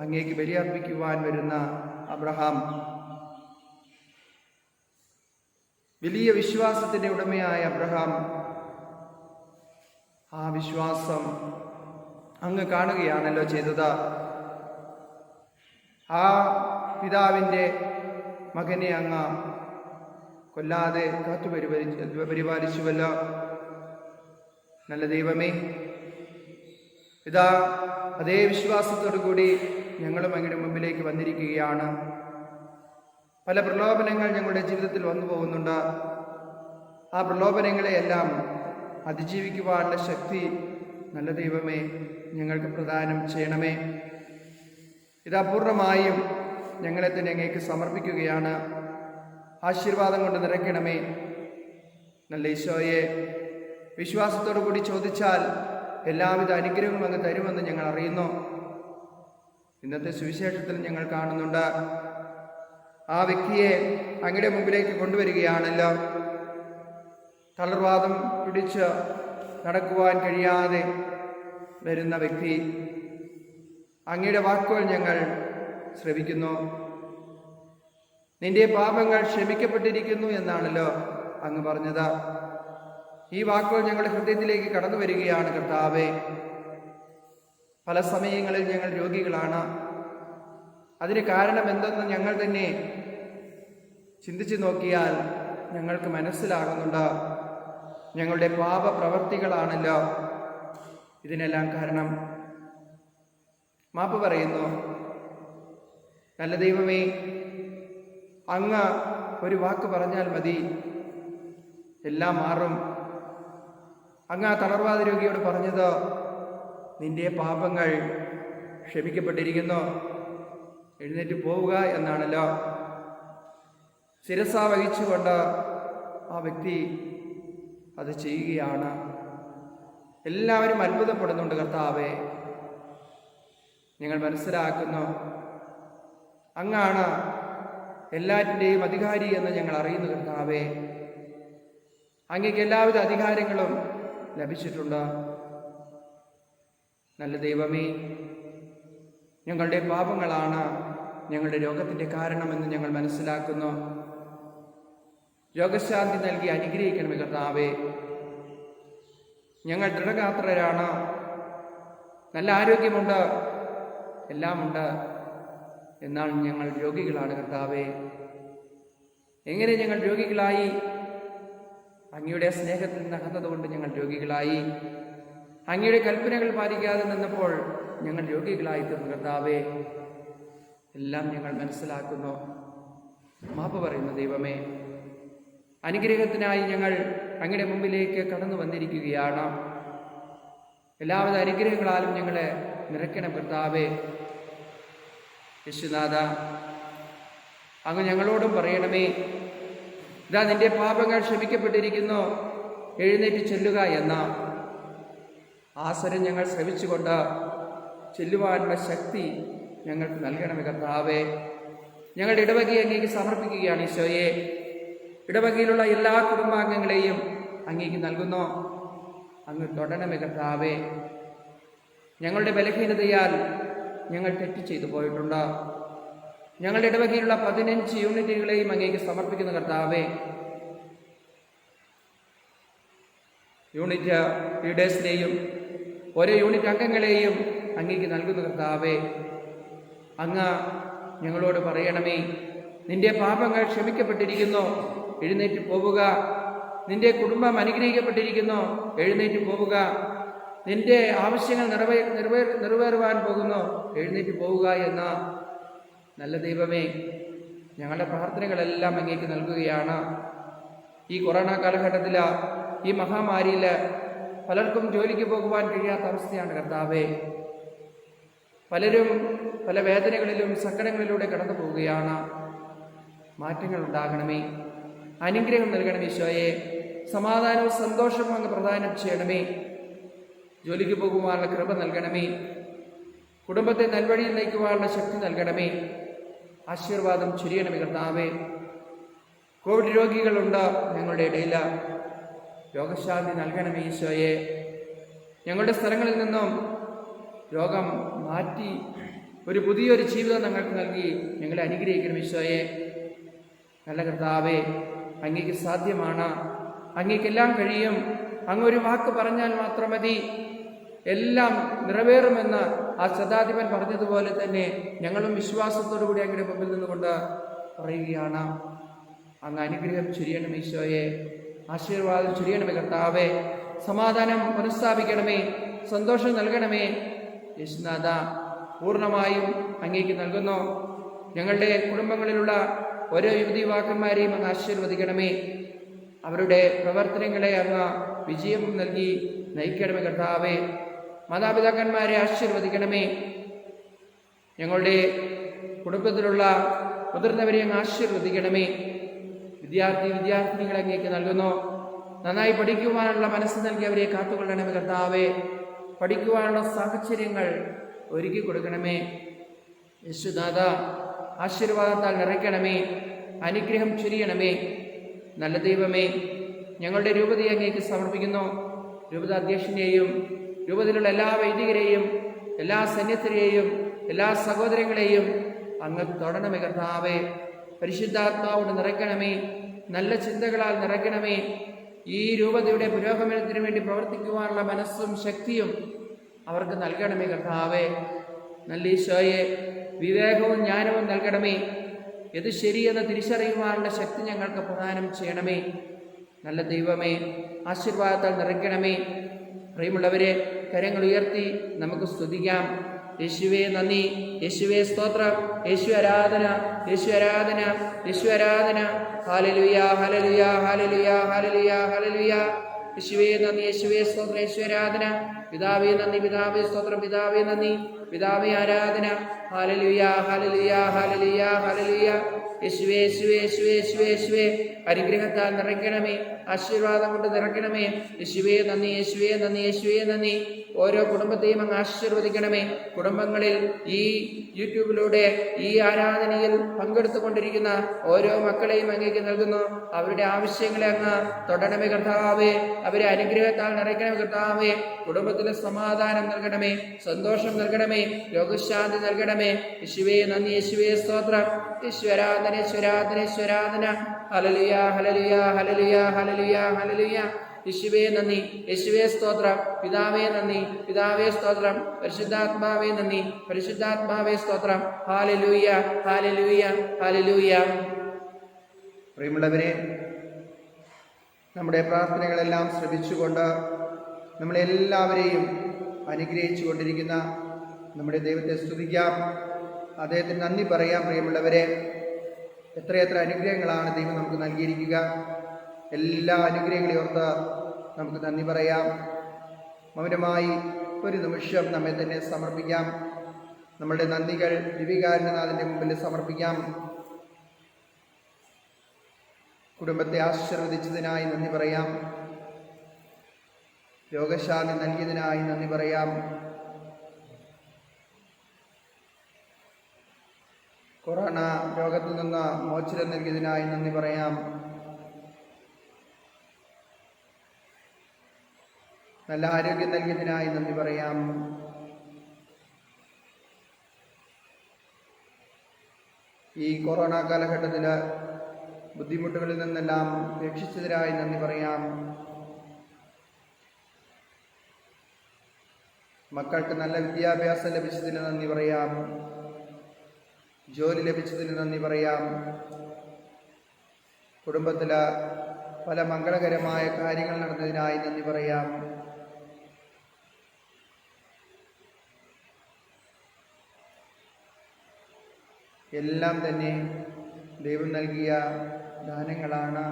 [SPEAKER 2] അങ്ങേക്ക് ബലിയർപ്പിക്കുവാൻ വരുന്ന അബ്രഹാം വലിയ വിശ്വാസത്തിൻ്റെ ഉടമയായ അബ്രഹാം ആ വിശ്വാസം അങ്ങ് കാണുകയാണല്ലോ ചെയ്തത്. ആ പിതാവിൻ്റെ മകനെ അങ്ങ് കൊല്ലാതെ കാത്തു പരിപാലിച്ചുവല്ലോ. നല്ല ദൈവമേ, ഇതാ അതേ വിശ്വാസത്തോടു കൂടി ഞങ്ങളും അങ്ങയുടെ മുമ്പിലേക്ക് വന്നിരിക്കുകയാണ്. പല പ്രലോഭനങ്ങൾ ഞങ്ങളുടെ ജീവിതത്തിൽ വന്നു പോകുന്നുണ്ട്. ആ പ്രലോഭനങ്ങളെയെല്ലാം അതിജീവിക്കുവാനുള്ള ശക്തി നല്ല ദൈവമേ ഞങ്ങൾക്ക് പ്രദാനം ചെയ്യണമേ. ഇതാ പൂർണ്ണമായും ഞങ്ങളെ തന്നെ അങ്ങേക്ക് സമർപ്പിക്കുകയാണ്. ആശീർവാദം കൊണ്ട് നിറയ്ക്കണമേ. നല്ല ഈശോയെ, വിശ്വാസത്തോടു കൂടി ചോദിച്ചാൽ എല്ലാവിധ അനുഗ്രഹങ്ങളും അങ്ങ് തരുമെന്ന് ഞങ്ങൾ അറിയുന്നു. ഇന്നത്തെ സുവിശേഷത്തിൽ ഞങ്ങൾ കാണുന്നുണ്ട്, ആ വ്യക്തിയെ അങ്ങയുടെ മുമ്പിലേക്ക് കൊണ്ടുവരികയാണല്ലോ. തളർവാദം പിടിച്ച് നടക്കുവാൻ കഴിയാതെ വരുന്ന വ്യക്തി, അങ്ങയുടെ വാക്കുകൾ ഞങ്ങൾ ശ്രവിക്കുന്നു. നിന്റെ പാപങ്ങൾ ക്ഷമിക്കപ്പെട്ടിരിക്കുന്നു എന്നാണല്ലോ അങ്ങ് പറഞ്ഞത്. ഈ വാക്കുകൾ ഞങ്ങളുടെ ഹൃദയത്തിലേക്ക് കടന്നു വരികയാണ് കർത്താവേ. പല സമയങ്ങളിൽ ഞങ്ങൾ രോഗികളാണ്. അതിന് കാരണം എന്തെന്ന് ഞങ്ങൾ തന്നെ ചിന്തിച്ചു നോക്കിയാൽ ഞങ്ങൾക്ക് മനസ്സിലാകുന്നുണ്ട്. ഞങ്ങളുടെ പാപപ്രവർത്തികളാണല്ലോ ഇതിനെല്ലാം കാരണം. മാപ്പ് പറയുന്നു. നല്ല ദൈവമേ, അങ്ങ് ഒരു വാക്ക് പറഞ്ഞാൽ മതി, എല്ലാം മാറും. അങ്ങ് ആ തളർവാദ രോഗിയോട് പറഞ്ഞത്, നിന്റെ പാപങ്ങൾ ക്ഷമിക്കപ്പെട്ടിരിക്കുന്നു, എഴുന്നേറ്റ് പോവുക എന്നാണല്ലോ. ശിരസ വഹിച്ചുകൊണ്ട് ആ വ്യക്തി അത് ചെയ്യുകയാണ്. എല്ലാവരും അത്ഭുതപ്പെടുന്നുണ്ട് കർത്താവേ. ഞങ്ങൾ മനസ്സിലാക്കുന്നു, അങ്ങാണ് എല്ലാറ്റിൻ്റെയും അധികാരി എന്ന് ഞങ്ങൾ അറിയുന്നു കർത്താവേ. അങ്ങേക്ക് എല്ലാവിധ അധികാരങ്ങളും ലഭിച്ചിട്ടുണ്ട്. നല്ല ദൈവമേ, ഞങ്ങളുടെ പാപങ്ങളാണ് ഞങ്ങളുടെ രോഗത്തിൻ്റെ കാരണമെന്ന് ഞങ്ങൾ മനസ്സിലാക്കുന്നു. രോഗശാന്തി നൽകി അനുഗ്രഹിക്കണമേ കർത്താവേ. ഞങ്ങൾ ദൃഢഗാത്രരാണ്, നല്ല ആരോഗ്യമുണ്ട്, എല്ലാമുണ്ട്, എന്നാൽ ഞങ്ങൾ രോഗികളാണ് കർത്താവേ. എങ്ങനെ ഞങ്ങൾ രോഗികളായി? അങ്ങയുടെ സ്നേഹത്തിൽ നിന്ന് അകന്നതുകൊണ്ട് ഞങ്ങൾ രോഗികളായി. അങ്ങയുടെ കൽപ്പനകൾ പാലിക്കാതെ നിന്നപ്പോൾ ഞങ്ങൾ രോഗികളായി തീർന്നു കർത്താവേ. എല്ലാം ഞങ്ങൾ മനസ്സിലാക്കുന്നു. മാപ്പ് പറയുന്നു ദൈവമേ. അനുഗ്രഹത്തിനായി ഞങ്ങൾ അങ്ങയുടെ മുമ്പിലേക്ക് കടന്നു വന്നിരിക്കുകയാണ്. എല്ലാവിധ അനുഗ്രഹങ്ങളാലും ഞങ്ങളെ നിറയ്ക്കണം കർത്താവേ. യേശുനാഥ, അങ്ങ് ഞങ്ങളോടും പറയണമേ, ഇതാ നിന്റെ പാപങ്ങൾ ക്ഷമിക്കപ്പെട്ടിരിക്കുന്നു, എഴുന്നേറ്റ് ചെല്ലുക എന്ന ആസരം ഞങ്ങൾ ശ്രവിച്ചുകൊണ്ട് ചെല്ലുവാനുള്ള ശക്തി ഞങ്ങൾക്ക് നൽകണമേ കർത്താവേ. ഞങ്ങളുടെ ഇടവകയെ അങ്ങേക്ക് സമർപ്പിക്കുകയാണ് ഈശോയെ. ഇടവകയിലുള്ള എല്ലാ കുടുംബാംഗങ്ങളെയും അങ്ങേക്ക് നൽകുന്നു. അങ്ങ് തൊടണമേ കർത്താവേ. ഞങ്ങളുടെ ബലഹീനതയാൽ ഞങ്ങൾ തെറ്റ് ചെയ്തു പോയിട്ടുണ്ട്. ഞങ്ങളുടെ ഇടവകയിലുള്ള 15 യൂണിറ്റുകളെയും അങ്ങേക്ക് സമർപ്പിക്കുന്ന കർത്താവേ. യൂണിറ്റ് ലീഡേഴ്സിനെയും ഓരോ യൂണിറ്റ് അംഗങ്ങളെയും അങ്ങേക്ക് നൽകുന്ന കർത്താവേ. അങ്ങ് ഞങ്ങളോട് പറയണമേ, നിന്റെ പാപങ്ങൾ ക്ഷമിക്കപ്പെട്ടിരിക്കുന്നു, എഴുന്നേറ്റ് പോവുക. നിന്റെ കുടുംബം അനുഗ്രഹിക്കപ്പെട്ടിരിക്കുന്നു, എഴുന്നേറ്റ് പോവുക. നിന്റെ ആവശ്യങ്ങൾ നിറവേറുവാൻ പോകുന്നു, എഴുന്നേറ്റ് പോവുക എന്ന നല്ല ദൈവമേ, ഞങ്ങളുടെ പ്രാർത്ഥനകളെല്ലാം അങ്ങേക്ക് നൽകുകയാണ്. ഈ കൊറോണ കാലഘട്ടത്തിൽ, ഈ മഹാമാരിയിൽ പലർക്കും ജോലിക്ക് പോകുവാൻ കഴിയാത്ത അവസ്ഥയാണ് കർത്താവേ. പലരും പല വേദനകളിലും സങ്കടങ്ങളിലൂടെ കടന്നു പോവുകയാണ്. മാറ്റങ്ങൾ ഉണ്ടാകണമേ, അനുഗ്രഹം നൽകണമേ ഈശോയെ. സമാധാനവും സന്തോഷവും അങ്ങ് പ്രദാനം ചെയ്യണമേ. ജോലിക്ക് പോകുവാനുള്ള കൃപ നൽകണമേ. കുടുംബത്തെ നൽവഴിയിൽ നയിക്കുവാനുള്ള ശക്തി നൽകണമേ. ആശീർവാദം ചൊരിയണമേ കർത്താവേ. കോവിഡ് രോഗികളുണ്ട് ഞങ്ങളുടെ ഇടയിൽ, രോഗശാന്തി നൽകണമേ ഈശോയെ. ഞങ്ങളുടെ സ്ഥലങ്ങളിൽ നിന്നും രോഗം മാറ്റി ഒരു പുതിയൊരു ജീവിതം ഞങ്ങൾക്ക് നൽകി ഞങ്ങളെ അനുഗ്രഹിക്കണം ഈശോയെ. നല്ല കർത്താവേ, അങ്ങേക്ക് സാധ്യമാണ്, അങ്ങേക്കെല്ലാം കഴിയും. അങ്ങ് ഒരു വാക്ക് പറഞ്ഞാൽ മാത്രം മതി, എല്ലാം നിറവേറുമെന്ന് ആ ശതാധിപൻ പറഞ്ഞതുപോലെ തന്നെ ഞങ്ങളും വിശ്വാസത്തോടു കൂടി അങ്ങയുടെ മുമ്പിൽ നിന്നുകൊണ്ട് പറയുകയാണ്. അങ്ങ് അനുഗ്രഹം ചൊരിയണമേ ഈശോയെ. ആശീർവാദം ചൊരിയണമേ കർത്താവേ. സമാധാനം പുനഃസ്ഥാപിക്കണമേ, സന്തോഷം നൽകണമേ യേശുനാഥ. പൂർണ്ണമായും അങ്ങേക്ക് നൽകുന്നു. ഞങ്ങളുടെ കുടുംബങ്ങളിലുള്ള ഓരോ യുവതീവാക്കന്മാരെയും അങ്ങ് ആശീർവദിക്കണമേ. അവരുടെ പ്രവർത്തനങ്ങളെ അങ്ങ് വിജയം നൽകി നയിക്കണമേ കർത്താവേ. മാതാപിതാക്കന്മാരെ ആശീർവദിക്കണമേ. ഞങ്ങളുടെ
[SPEAKER 4] കുടുംബത്തിലുള്ള മുതിർന്നവരെ അങ്ങ് ആശീർവദിക്കണമേ. വിദ്യാർത്ഥിനികളെ അങ്ങേക്ക് നൽകുന്നു. നന്നായി പഠിക്കുവാനുള്ള മനസ്സ് നൽകി അവരെ കാത്തുകൊള്ളണമേ കർത്താവേ. പഠിക്കുവാനുള്ള സാഹചര്യങ്ങൾ ഒരുക്കി കൊടുക്കണമേ യേശുനാഥ. ആശീർവാദത്താൽ നിറയ്ക്കണമേ, അനുഗ്രഹം ചൊരിയണമേ. നല്ല ദൈവമേ, ഞങ്ങളുടെ രൂപതയെ അങ്ങേക്ക് സമർപ്പിക്കുന്നു. രൂപത അധ്യക്ഷനെയും രൂപതയിലുള്ള എല്ലാ വൈദികരെയും എല്ലാ സന്യസ്തരെയും എല്ലാ സഹോദരങ്ങളെയും അങ്ങ് തൊടണമേ കർത്താവേ. പരിശുദ്ധാത്മാവോട് നിറയ്ക്കണമേ, നല്ല ചിന്തകളാൽ നിറയ്ക്കണമേ. ഈ രൂപതയുടെ പുരോഗമനത്തിന് വേണ്ടി പ്രവർത്തിക്കുവാനുള്ള മനസ്സും ശക്തിയും അവർക്ക് നൽകണമേ കർത്താവേ. നല്ല ഈശോയെ, വിവേകവും ജ്ഞാനവും നൽകണമേ. ഇത് ശരിയെന്ന് തിരിച്ചറിയുവാനുള്ള ശക്തി ഞങ്ങൾക്ക് പ്രദാനം ചെയ്യണമേ. നല്ല ദൈവമേ, ആശീർവാദത്താൽ നിറയ്ക്കണമേ. പ്രിയമുള്ളവരെ, കരങ്ങൾ ഉയർത്തി നമുക്ക് സ്തുതിക്കാം. യേശുവേ നന്ദി, യേശുവേ സ്തോത്രം, യേശു ആരാധന, യേശു ആരാധന, യേശു ആരാധന. Hallelujah, hallelujah, hallelujah, hallelujah, hallelujah. യേശുവേ നന്ദി, യേശുവേ സ്തോത്രം, യേശു ആരാധന. പിതാവേ നന്ദി, പിതാവേ സ്തോത്രം, പിതാവേ നന്ദി, പിതാവേ ആരാധന. Hallelujah, hallelujah, hallelujah, hallelujah. യേശുവേ, യേശുവേ, യേശുവേ, യേശുവേ, യേശുവേ. അനുഗ്രഹത്താൽ നിറയ്ക്കണമേ, ആശീർവാദം കൊണ്ട് നിറയ്ക്കണമേ. യേശുവേ നന്ദി, യേശുവേ നന്ദി, യേശുവേ നന്ദി. ഓരോ കുടുംബത്തെയും അങ്ങ് ആശീർവദിക്കണമേ. കുടുംബങ്ങളിൽ ഈ യൂട്യൂബിലൂടെ ഈ ആരാധനയിൽ പങ്കെടുത്തുകൊണ്ടിരിക്കുന്ന ഓരോ മക്കളെയും അങ്ങേക്ക് നൽകുന്നു. അവരുടെ ആവശ്യങ്ങളെ അങ്ങ് തൊടണമേ കർത്താവേ. അവരെ അനുഗ്രഹത്താൽ നിറയ്ക്കണമേ കർത്താവേ. കുടുംബത്തിന് സമാധാനം നൽകണമേ, സന്തോഷം നൽകണമേ, രോഗശാന്തി നൽകണമേ. യേശുവേ നന്ദി, യേശുവേ സ്തോത്രം, ഈശ്വരാധന, ഈശ്വരാധന, ഈശ്വരാധന. Hallelujah, hallelujah, hallelujah, hallelujah, hallelujah. യേശുവേ നന്ദി, യേശുവേ സ്തോത്രം, പിതാവേ നന്ദി, പിതാവേ സ്തോത്രം, പരിശുദ്ധാത്മാവേ നന്ദി, പരിശുദ്ധാത്മാവേ സ്തോത്രം. Hallelujah, hallelujah, hallelujah.
[SPEAKER 2] പ്രിയമുള്ളവരെ, നമ്മുടെ പ്രാർത്ഥനകളെല്ലാം ശ്രമിച്ചുകൊണ്ട് നമ്മളെല്ലാവരെയും അനുഗ്രഹിച്ചു കൊണ്ടിരിക്കുന്ന നമ്മുടെ ദൈവത്തെ സ്തുതിക്കാം, അദ്ദേഹത്തിന് നന്ദി പറയാം. പ്രിയമുള്ളവരെ, എത്രയെത്ര അനുഗ്രഹങ്ങളാണ് ദൈവം നമുക്ക് നൽകിയിരിക്കുക. എല്ലാ അനുഗ്രഹങ്ങളെ ഓർത്ത് നമുക്ക് നന്ദി പറയാം. മൗനമായി ഒരു നിമിഷം നമ്മെ തന്നെ സമർപ്പിക്കാം. നമ്മളുടെ നന്ദികൾ ദിവികാരുണ്യനാഥൻ്റെ മുമ്പിൽ സമർപ്പിക്കാം. കുടുംബത്തെ ആശീർവദിച്ചതിനായി നന്ദി പറയാം. രോഗശാന്തി നൽകിയതിനായി നന്ദി പറയാം. കൊറോണ രോഗത്തിൽ നിന്ന് മോചനം നൽകിയതിനായി നന്ദി പറയാം. നല്ല ആരോഗ്യം നൽകിയതിനായി നന്ദി പറയാം. ഈ കൊറോണ കാലഘട്ടത്തിൽ ബുദ്ധിമുട്ടുകളിൽ നിന്നെല്ലാം രക്ഷിച്ചതിനായി നന്ദി പറയാം. മക്കൾക്ക് നല്ല വിദ്യാഭ്യാസം ലഭിച്ചതിന് നന്ദി പറയാം. ജോലി ലഭിച്ചതിന് നന്ദി പറയാം. കുടുംബത്തിൽ പല മംഗളകരമായ കാര്യങ്ങൾ നടന്നതിനായി നന്ദി പറയാം. എല്ലാം തന്നെ ദൈവം നൽകിയ ദാനങ്ങളാണ്.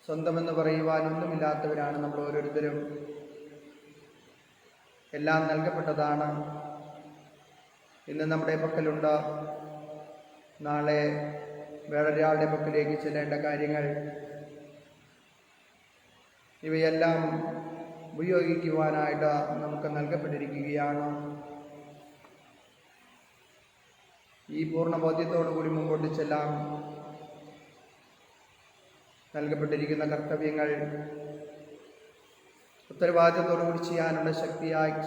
[SPEAKER 2] സ്വന്തമെന്ന് പറയുവാനൊന്നുമില്ലാത്തവരാണ് നമ്മൾ ഓരോരുത്തരും. എല്ലാം നൽകപ്പെട്ടതാണ്. ഇന്ന് നമ്മുടെ പക്കലുണ്ട്, നാളെ വേറൊരാളുടെ പക്കലേക്ക് ചെല്ലേണ്ട കാര്യങ്ങൾ, ഇവയെല്ലാം ഉപയോഗിക്കുവാനായിട്ട് നമുക്ക് നൽകപ്പെട്ടിരിക്കുകയാണ്. ഈ പൂർണ്ണ ബോധ്യത്തോടുകൂടി മുമ്പോട്ട് ചെല്ലാം. നൽകപ്പെട്ടിരിക്കുന്ന കർത്തവ്യങ്ങൾ ഉത്തരവാദിത്തത്തോടുകൂടി ചെയ്യാനുള്ള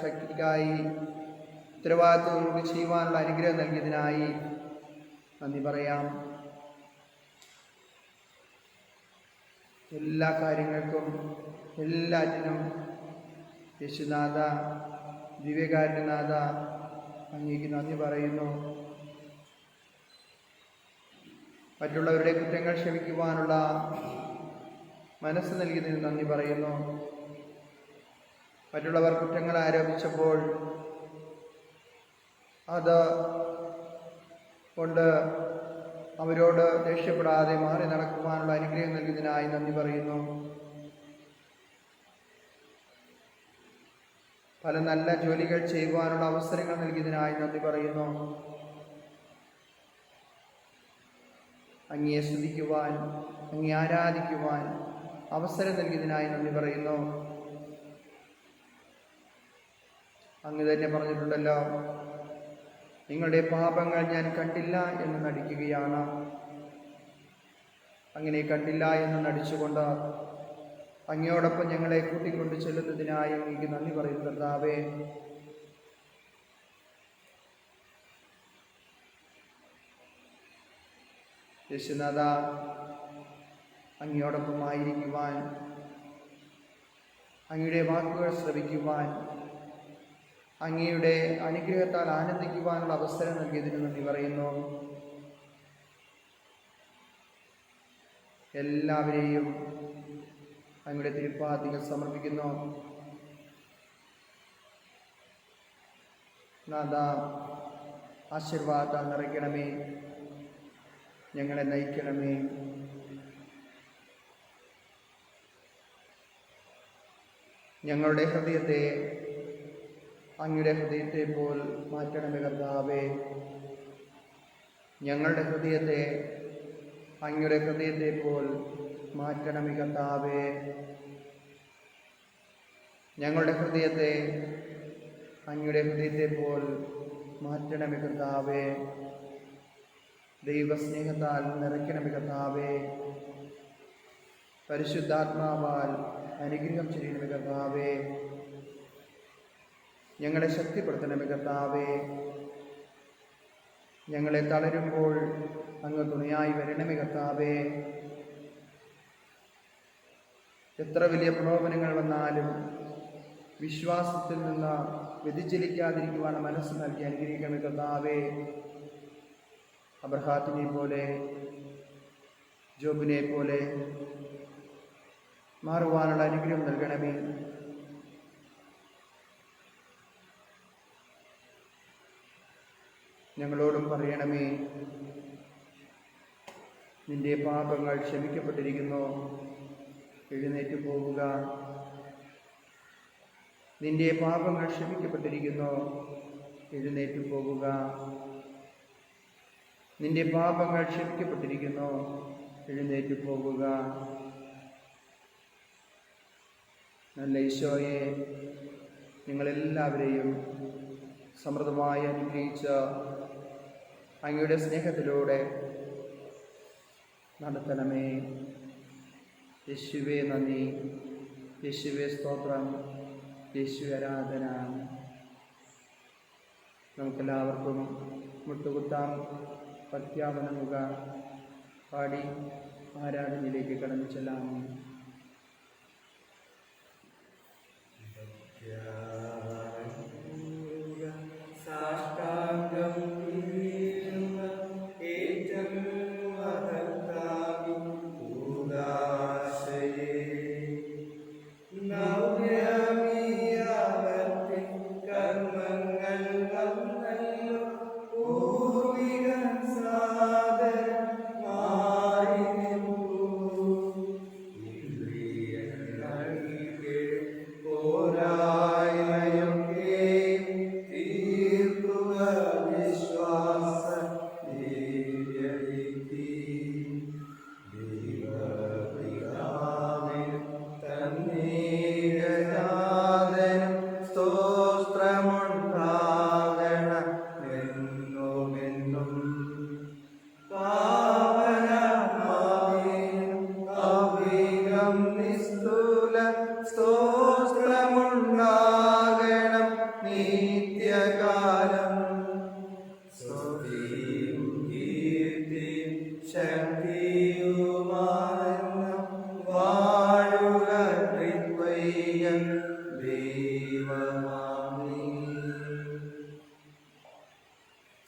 [SPEAKER 2] ശക്തിക്കായി ഉത്തരവാദിത്തത്തോടുകൂടി ചെയ്യുവാനുള്ള അനുഗ്രഹം നൽകിയതിനായി നന്ദി പറയാം. എല്ലാ കാര്യങ്ങൾക്കും എല്ലാറ്റിനും യേശുനാഥ, ദിവ്യകാരുണ്യനാഥ, അങ്ങേക്ക് നന്ദി പറയുന്നു. മറ്റുള്ളവരുടെ കുറ്റങ്ങൾ ക്ഷമിക്കുവാനുള്ള മനസ്സ് നൽകിയതിന് നന്ദി പറയുന്നു. മറ്റുള്ളവർ കുറ്റങ്ങൾ ആരോപിച്ചപ്പോൾ അത് കൊണ്ട് അവരോട് ദേഷ്യപ്പെടാതെ മാറി നടക്കുവാനുള്ള അനുഗ്രഹം നൽകിയതിനായി നന്ദി പറയുന്നു. പല നല്ല ജോലികൾ ചെയ്യുവാനുള്ള അവസരങ്ങൾ നൽകിയതിനായി നന്ദി പറയുന്നു. അങ്ങയെ സ്തുതിക്കുവാൻ, അങ്ങയെ ആരാധിക്കുവാൻ അവസരം നൽകിയതിനായി നന്ദി പറയുന്നു. അങ്ങ് തന്നെ പറഞ്ഞിട്ടുണ്ടല്ലോ, നിങ്ങളുടെ പാപങ്ങൾ ഞാൻ കണ്ടില്ല എന്ന് നടിക്കുകയാണ്. അങ്ങനെ കണ്ടില്ല എന്ന് നടിച്ചുകൊണ്ട് അങ്ങയോടൊപ്പം ഞങ്ങളെ കൂട്ടിക്കൊണ്ട് ചെല്ലുന്നതിനായി അങ്ങേക്ക് നന്ദി പറയുന്നു കർത്താവേ. യേശുനാഥ, അങ്ങയോടൊപ്പം ആയിരിക്കുവാൻ, അങ്ങയുടെ വാക്കുകൾ ശ്രവിക്കുവാൻ, അങ്ങയുടെ അനുഗ്രഹത്താൽ ആനന്ദിക്കുവാനുള്ള അവസരം നൽകിയതിന് നന്ദി പറയുന്നു. എല്ലാവരെയും അങ്ങയുടെ തിരുപ്പാദികൾ സമർപ്പിക്കുന്നു. നാഥ, ആശീർവാദത്താൽ നിറയ്ക്കണമേ, ഞങ്ങളെ നയിക്കണമേ. ഞങ്ങളുടെ ഹൃദയത്തെ അങ്ങയുടെ ഹൃദയത്തെ പോൽ മാറ്റണമേ കർത്താവേ. ഞങ്ങളുടെ ഹൃദയത്തെ അങ്ങയുടെ ഹൃദയത്തെ പോൽ മാറ്റണമേ കർത്താവേ. ഞങ്ങളുടെ ഹൃദയത്തെ അങ്ങയുടെ ഹൃദയത്തെ പോൽ മാറ്റണമേ കർത്താവേ. ദൈവസ്നേഹത്താൽ നിറയ്ക്കണമേ കർത്താവേ. പരിശുദ്ധാത്മാവാൽ അനുഗ്രഹം ചെയ്യണമേ കർത്താവേ. ഞങ്ങളെ ശക്തിപ്പെടുത്തണമേ കർത്താവേ. ഞങ്ങളെ തളരുമ്പോൾ അങ്ങ് തുണയായി വരണമേ കർത്താവേ. എത്ര വലിയ പ്രലോഭനങ്ങൾ വന്നാലും വിശ്വാസത്തിൽ നിന്ന് വ്യതിചലിക്കാതിരിക്കുവാൻ മനസ്സ് നൽകി അനുഗ്രഹിക്കണമേ കർത്താവേ. അബ്രഹാത്തിനെ പോലെ, ജോബിനെ പോലെ മാറുവാനുള്ള അനുഗ്രഹം നൽകണമേ. ഞങ്ങളോടും പറയണമേ, നിന്റെ പാപങ്ങൾ ക്ഷമിക്കപ്പെട്ടിരിക്കുന്നു, എഴുന്നേറ്റ് പോവുക. നിന്റെ പാപങ്ങൾ ക്ഷമിക്കപ്പെട്ടിരിക്കുന്നു, എഴുന്നേറ്റ് പോവുക. നിന്റെ പാപങ്ങൾ ക്ഷമിക്കപ്പെട്ടിരിക്കുന്നു, എഴുന്നേറ്റ് പോവുക. നല്ല ഈശോയെ, നിങ്ങളെല്ലാവരെയും സമൃദ്ധമായി അനുഗ്രഹിച്ച അങ്ങയുടെ സ്നേഹത്തിലൂടെ നടത്തണമേ. യേശുവേ നന്ദി, യേശുവേ സ്തോത്രം, യേശുവേ ആരാധന. നമുക്കെല്ലാവർക്കും മുട്ടുകുത്താം, പ്രത്യാപനമുക പാടി ആരാധനയിലേക്ക് കടന്നു ചെല്ലാം.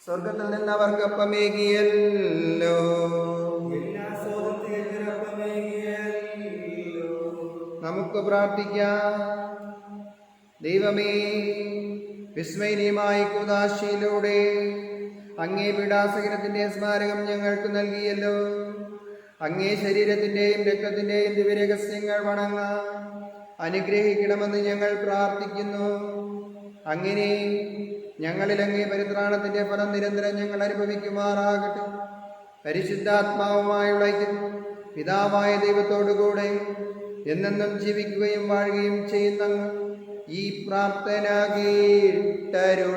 [SPEAKER 2] സ്വർഗത്തിൽ നിന്ന് അവർക്ക് അപ്പമേകിയല്ലോ. നമുക്ക് പ്രാർത്ഥിക്കാം. ദൈവമേ, വിസ്മയനീയമായ കൂദാശയിലൂടെ അങ്ങേ പീഡാസഹനത്തിന്റെ സ്മാരകം ഞങ്ങൾക്ക് നൽകിയല്ലോ. അങ്ങേ ശരീരത്തിന്റെയും രക്തത്തിന്റെയും ദിവ്യരഹസ്യങ്ങൾ വണങ്ങാം. അനുഗ്രഹിക്കണമെന്ന് ഞങ്ങൾ പ്രാർത്ഥിക്കുന്നു. അങ്ങനെ ഞങ്ങളിൽ അങ്ങേ പരിത്രാണത്തിന്റെ ഫലം നിരന്തരം ഞങ്ങൾ അനുഭവിക്കുമാറാകട്ടെ. പരിശുദ്ധാത്മാവുമായുള്ള ഐക്യത്തിൽ പിതാവായ ദൈവത്തോടുകൂടെ എന്നെന്നും ജീവിക്കുകയും വാഴുകയും ചെയ്യുന്ന ഈ പ്രാർത്ഥന കേട്ടരുളണമേ.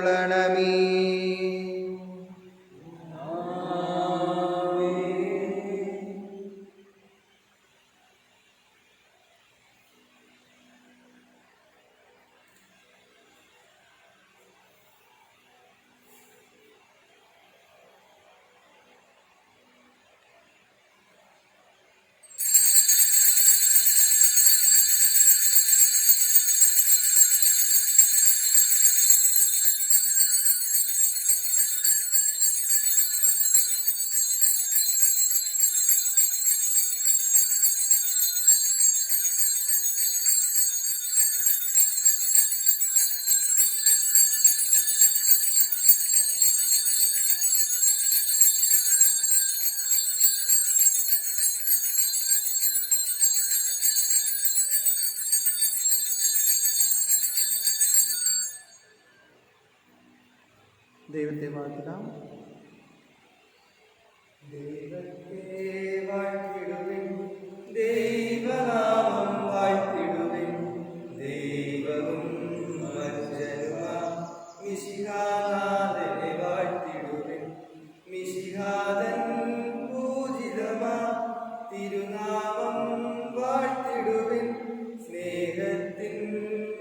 [SPEAKER 2] ദൈവത്തെ വാഴ്ത്താം.
[SPEAKER 3] ദൈവത്തെ വാഴ്ത്തിടുവിൻ, ദൈവനാമം വാഴ്ത്തിടുവിൻ. ദൈവവും മനുഷ്യനുമാം മിശിഹാനാഥനെ വാഴ്ത്തിടുവിൻ. മിശിഹാതൻ പൂജിതമാം തിരുനാമം വാഴ്ത്തിടുവിൻ. സ്നേഹത്തിൻ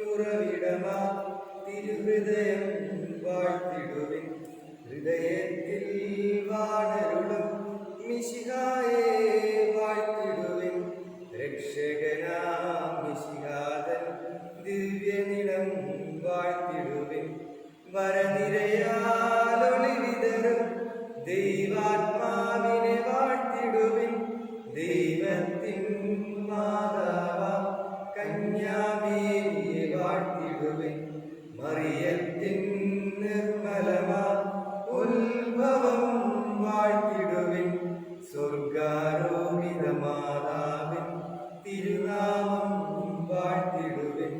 [SPEAKER 3] ഉറവിടമാം തിരുഹൃദയം വാഴ്ത്തിടുവിൻ. ഹൃദയത്തിൽ വാണരുളും മിശിഹായെ വാഴ്ത്തിടുവിൻ. രക്ഷകനാം മിശിഹാതൻ ദിവ്യനിടം വാഴ്ത്തിടുവിൻ. വരനിരയാലൊളി വിതറും ദൈവാത്മാവിനെ വാഴ്ത്തിടുവിൻ. ദൈവത്തിൻ മാതാവാം കന്യാമേരിയെ വാഴ്ത്തിടുവിൻ. മറിയത്തിൻ നിർമ്മലമാ ഉത്ഭവം വാഴ്ത്തിടുവിൻ. സ്വർഗാരോപിത മാതാവിൻ തിരുനാമം വാഴ്ത്തിടുവിൻ.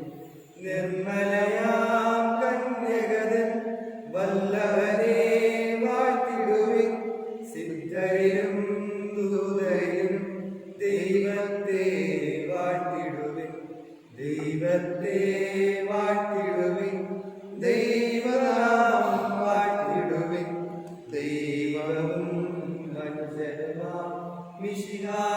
[SPEAKER 3] നിർമ്മലയാം കന്യകതൻ വല്ലവനെ വാഴ്ത്തിടുവിൻ. സിദ്ധരിലും ദൂതരിലും ദൈവത്തെ വാഴ്ത്തിടുവിൻ. ദൈവത്തെ വാഴ്ത്തിടുവിൻ. ദൈവനാമം വാഴ്ത്തിടുവിൻ. ദൈവവും മനുഷ്യനുമാം മിശിഹാ